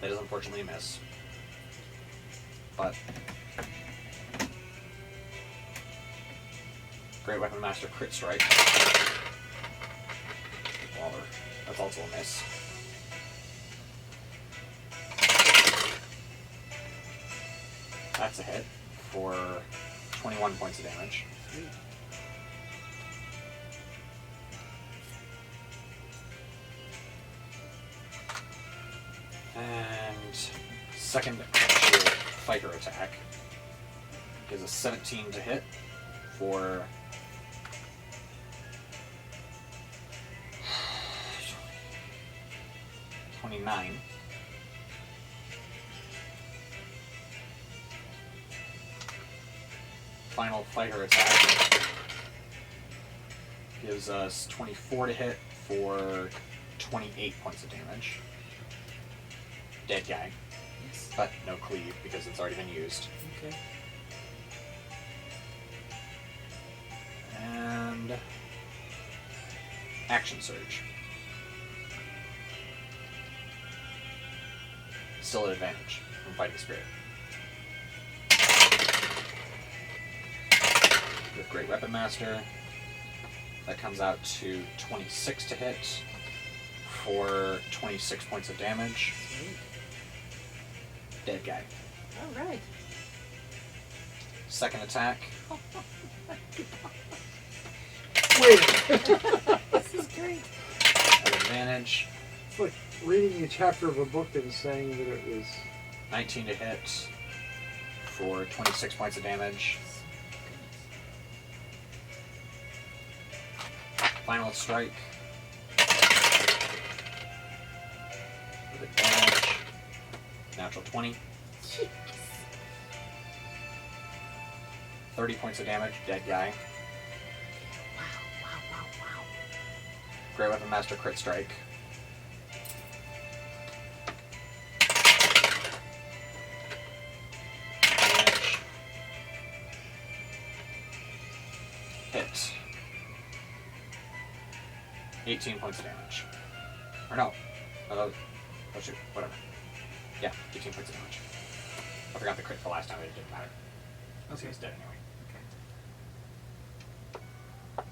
That is unfortunately a miss. But Great Weapon Master crit strike. Waller. That's also a miss. That's a hit for 21 points of damage. Sweet. And second actual fighter attack is a 17 to hit for 29. Final fighter attack gives us 24 to hit for 28 points of damage. Dead guy, Yes. but no cleave because it's already been used. Okay. And action surge. Still at advantage from Fighting Spirit. With Great Weapon Master, that comes out to 26 to hit for 26 points of damage. Sweet. Dead guy. All right. Second attack, Wait, This is great. at advantage, it's like reading a chapter of a book and saying that it was 19 to hit for 26 points of damage. Final strike with advantage. Natural 20. 30 points of damage, dead guy. Wow, wow, wow, wow. Great Weapon Master crit strike 18 points of damage. Or no. Oh shoot, whatever. Yeah, 18 points of damage. I forgot the crit for last time, it didn't matter. Because he was dead anyway. Okay.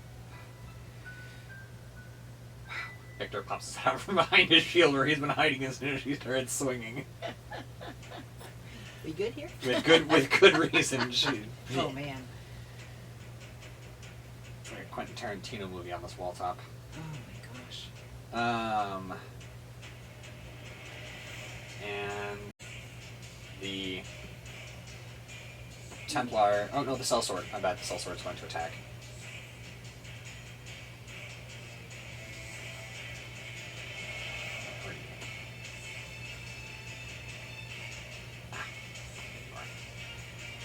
Victor pops his head out from behind his shield where he's been hiding as soon as she started swinging. We good here? With good reason. Oh man. It's like a Quentin Tarantino movie on this wall top. Oh my gosh. And the Templar. Oh no, the sellsword. I bet the sellsword's going to attack.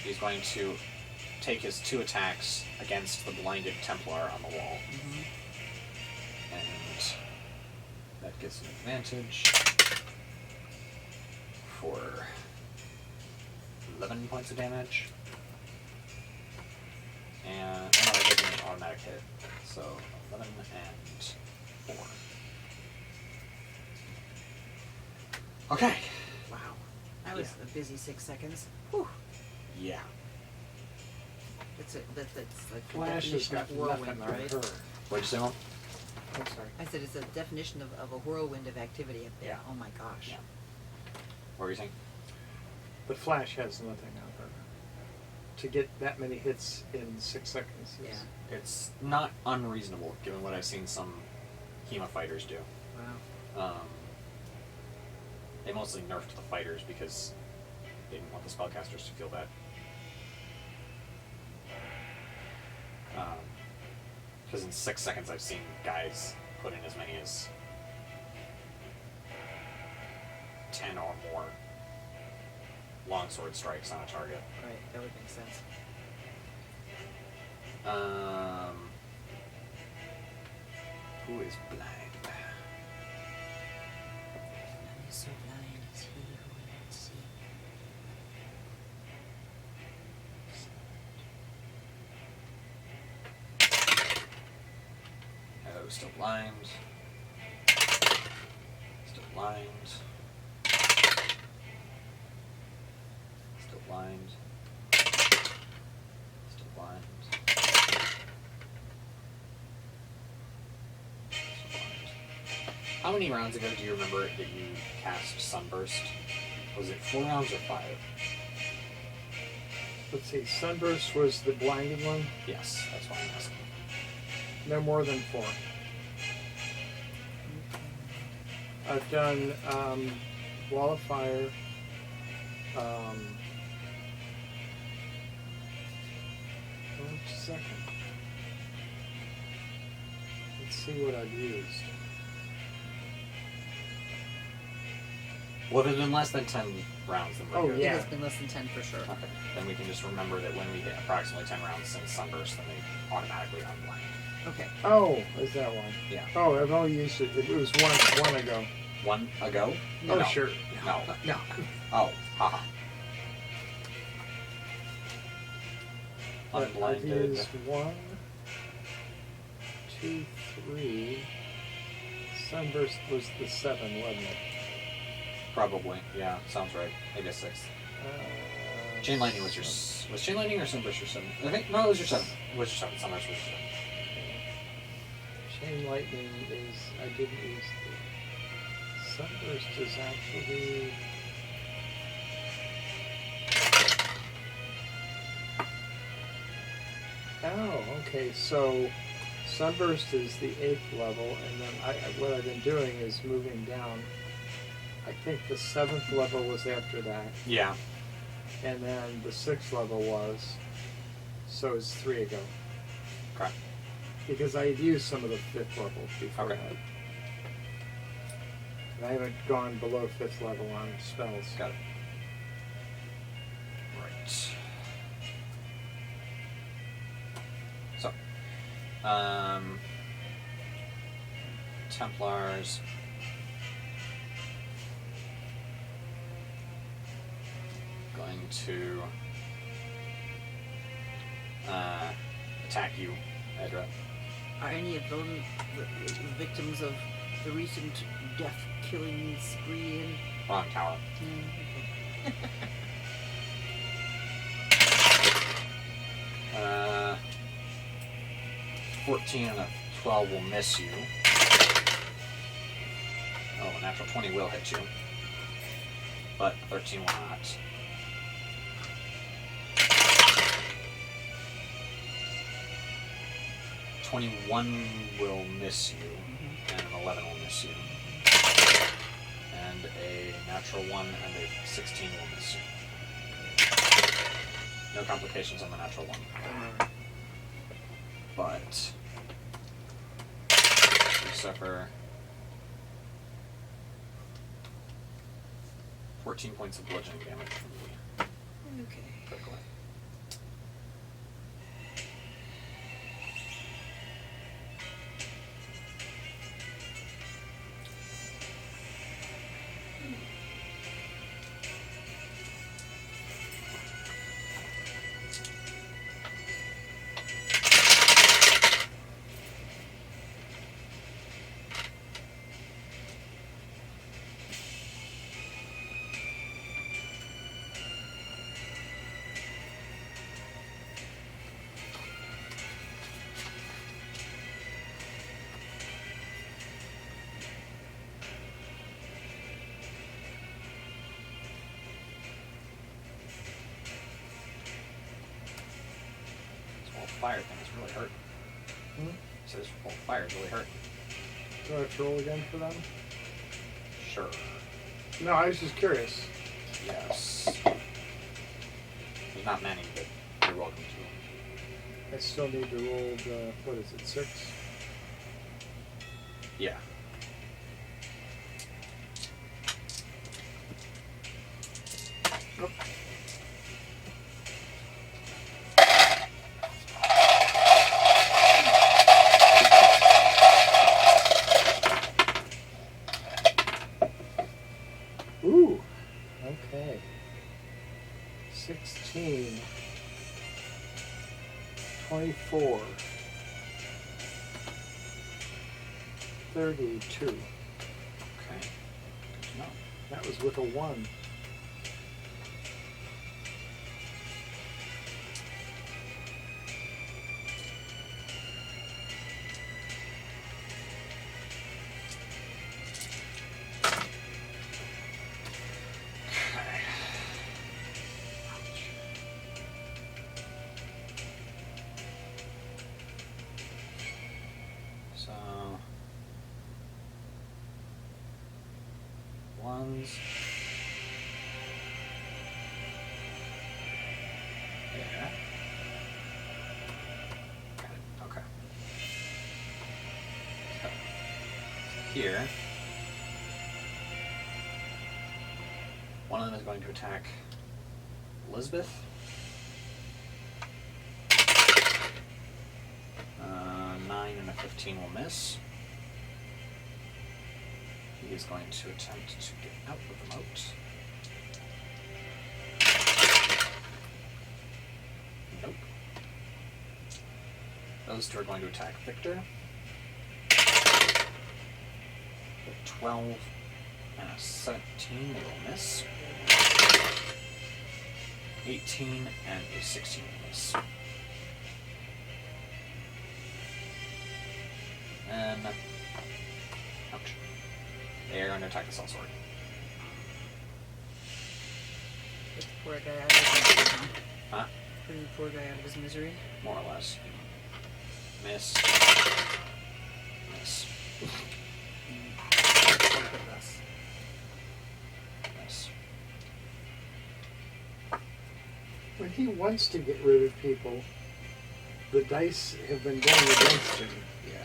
He's going to take his 2 attacks against the blinded Templar on the wall. Mm-hmm. And that gives him advantage for 11 points of damage. And no, that gives him an automatic hit. So 11 and 4. Okay. Wow. That was a busy 6 seconds. Whew. Yeah. That's like the Flash has definition got of whirlwind, nothing on right? her. What'd you say, Mom? I'm sorry. I said it's a definition of a whirlwind of activity up there. Yeah. Oh my gosh. Yeah. What were you saying? The Flash has nothing on her. To get that many hits in 6 seconds is... Yeah. It's not unreasonable, given what I've seen some Hema fighters do. Wow. They mostly nerfed the fighters because they didn't want the spellcasters to feel bad. Because in 6 seconds I've seen guys put in as many as 10 or more longsword strikes on a target. Right, that would make sense. Who is blind? None is so blind as he who will not see. Oh, still blind. Still blind. Still blind. Still blind. How many rounds ago do you remember that you cast Sunburst? Was it 4 rounds or 5? Let's see, Sunburst was the blinded one. Yes, that's why I'm asking. No more than 4. I've done Wall of Fire. Just a second. Let's see what I've used. Well, if it's been less than 10 rounds, then we're Oh, good. yeah. It has been less than 10 for sure. Okay. Then we can just remember that when we hit approximately 10 rounds since Sunburst, then they automatically unblind. Okay. Oh, is that one? Yeah. Oh, I've only used it. It was one ago. 1 ago? Oh, No. sure. No. No. Oh, haha. But I've Unblinded. used 1, 2, 3. Sunburst was the 7, wasn't it? Probably. Yeah, sounds right. Maybe a 6th. Chain Lightning was your... Was Chain Lightning or Sunburst your 7? I think... No, it was your 7. It was your 7. Sunburst was your 7. Chain Lightning is... I didn't use the... Sunburst is actually... Oh, okay, so Sunburst is the 8th level, and then what I've been doing is moving down. I think the 7th level was after that, Yeah. and then the 6th level was, so it's 3 ago. Okay. Because I had used some of the 5th level before Okay. that. And I haven't gone below 5th level on spells. Got it. Right. So, Templars. Going to attack you, Edra. Are any of them the victims of the recent death-killing spree in? Wrong tower. Mm, okay. 14 and a 12 will miss you. Oh, a natural 20 will hit you. But 13 will not. "21 will miss you, and an 11 will miss you. And a natural 1 and a 16 will miss you. No complications on the natural 1. But you suffer 14 points of bludgeoning damage from the Okay. critical hit. Fire thing is really hurt. So this whole fire is really hurt. Do I have to roll again for them? Sure. No, I was just curious. Yes. There's not many, but you're welcome to. I still need to roll the, what is it, 6? Yeah. Nope. Ooh, okay. 16, 24, 32. Okay. Good to know. That was with a 1. Okay. So ones. Yeah. Got it. Okay. So here, one of them is going to attack Elizabeth. 9 and a 15 will miss. He is going to attempt to get out of the moat. Nope. Those two are going to attack Victor. 12 and a 17, they will miss. 18 and a 16 will miss. And ouch. They are going to attack the cell sword. Get the poor guy out of his misery. Huh? Putting the poor guy out of his misery. More or less. Miss. Miss. Look at us. Miss. When he wants to get rid of people, the dice have been going against him. Yeah.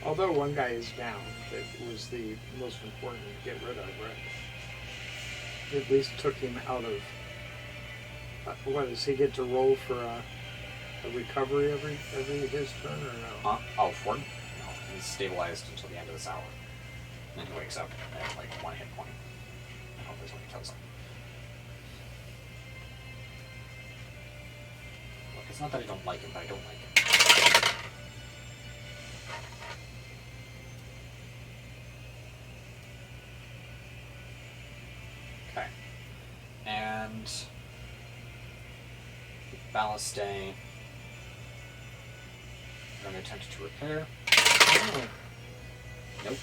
Although one guy is down, that was the most important to get rid of, right? At least took him out of. What does he get to roll for a recovery every his turn or no? Huh? Oh, Ford? No, he's stabilized until the end of this hour. And then he wakes up at like 1 hit point. I hope that's when he kills him. Look, it's not that I don't like him, but I don't like him. Okay. And ballast day. I'm going to attempt to repair. Oh. Nope.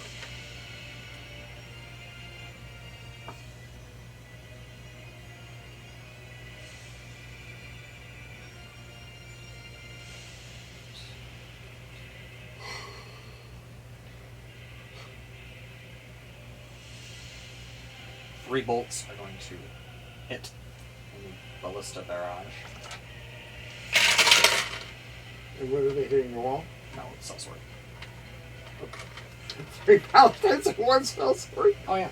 Three bolts are going to hit the ballista barrage. And what are they hitting the wall? No, it's sellsword. Okay. 3 paladins and 1 sellsword. Oh yeah.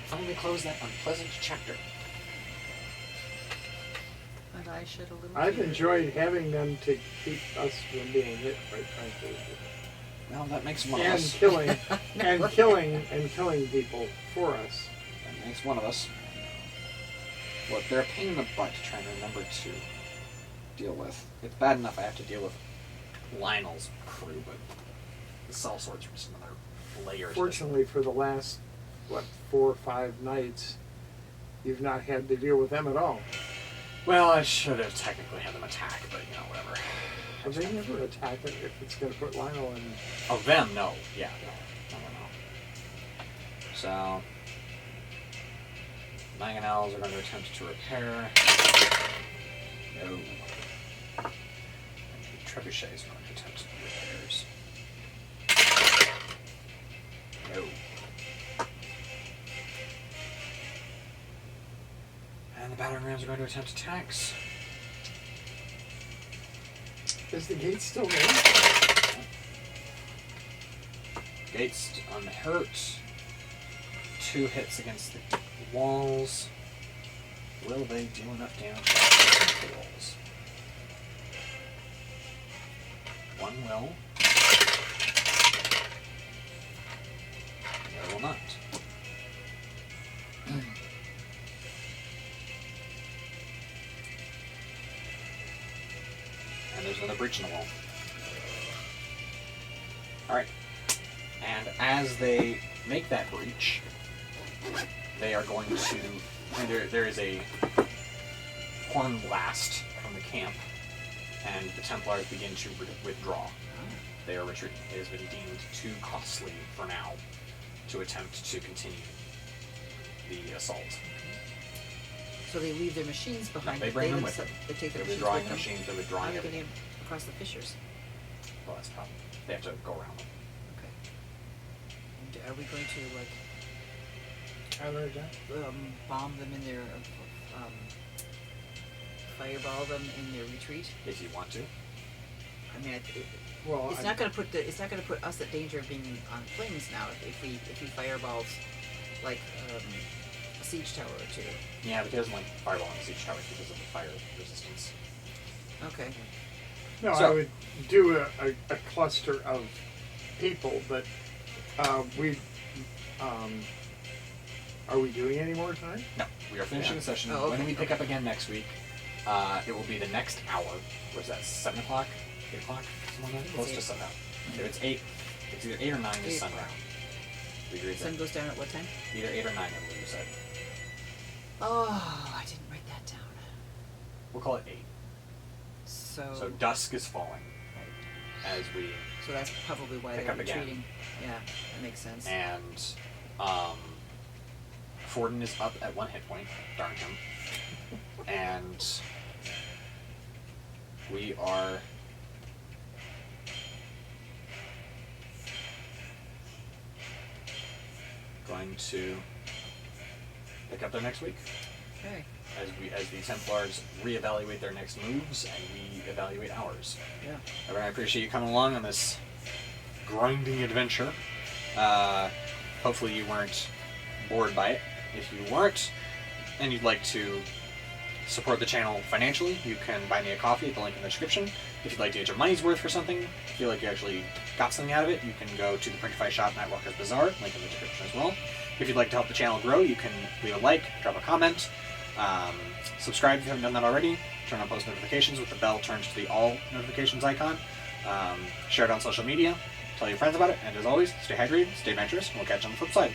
Finally close that unpleasant chapter. But I shed a little I've tear. enjoyed having them to keep us from being hit, quite frankly. Well, that makes one of And us. killing, and killing people for us. That makes one of us. Look, they're a pain in the butt to try and remember to deal with. It's bad enough I have to deal with Lionel's crew, but the sellswords are just another layer. Fortunately, for the last 4 or 5 nights, you've not had to deal with them at all. Well, I should have technically had them attack, but whatever. Have they never attacked it if it's going to put Lionel in? Oh, them? No. Yeah, no. So, mangonels are going to attempt to repair. No. And the trebuchets are going to attempt to do repairs. No. And the battering rams are going to attempt attacks. Is the gate still there? Gates unhurt. 2 hits against the walls. Will they do enough damage against the walls? 1 will. The other will not. And there's another breach in the wall. Alright. And as they make that breach, they are going to... there is a horn blast from the camp, and the Templars begin to withdraw. They are retreating. It has been deemed too costly for now to attempt to continue the assault. So they leave their machines behind. No, they but bring them with them. They take their They're machines withdrawing with them. machines, they're How withdrawing are they everything. getting across the fissures? Well, that's a problem. They have to go around them. Okay. And are we going to Counterattack? bomb them in their fireball them in their retreat? If you want to. I mean, Well, it's not going to put us at danger of being on flames now if we fireballs like a siege tower or 2. Yeah, but he doesn't like fireball on siege towers because of the fire resistance. Okay. No, So- I would do a cluster of people, but are we doing any more time? No, we are finishing the session. Oh, okay, When we pick up okay. again next week, it will be the next hour. What's that, 7 o'clock? 8 o'clock? Something like that? Close to 8. sundown. If it's 8, it's either 8 or 9 is 8 sundown. o'clock. We agreed Sun that goes down at what time? either 8 or 9, I believe you said. Oh, I didn't write that down. We'll call it 8. So So dusk is falling as we... so that's probably why Pick they're up again. retreating. Yeah, that makes sense. And Forden is up at 1 hit point. Darn him. And we are... going to pick up there next week Okay. as the Templars reevaluate their next moves and we evaluate ours. Yeah. Everyone, I appreciate you coming along on this grinding adventure. Hopefully you weren't bored by it. If you weren't, and you'd like to support the channel financially, you can buy me a coffee at the link in the description. If you'd like to get your money's worth for something, feel like you actually got something out of it, you can go to the Printify shop at Walker's Bazaar, link in the description as well. If you'd like to help the channel grow, you can leave a like, drop a comment, subscribe if you haven't done that already, turn on post notifications with the bell turned to the all notifications icon, share it on social media, tell your friends about it, and as always, stay hydrated, stay adventurous, and we'll catch you on the flip side.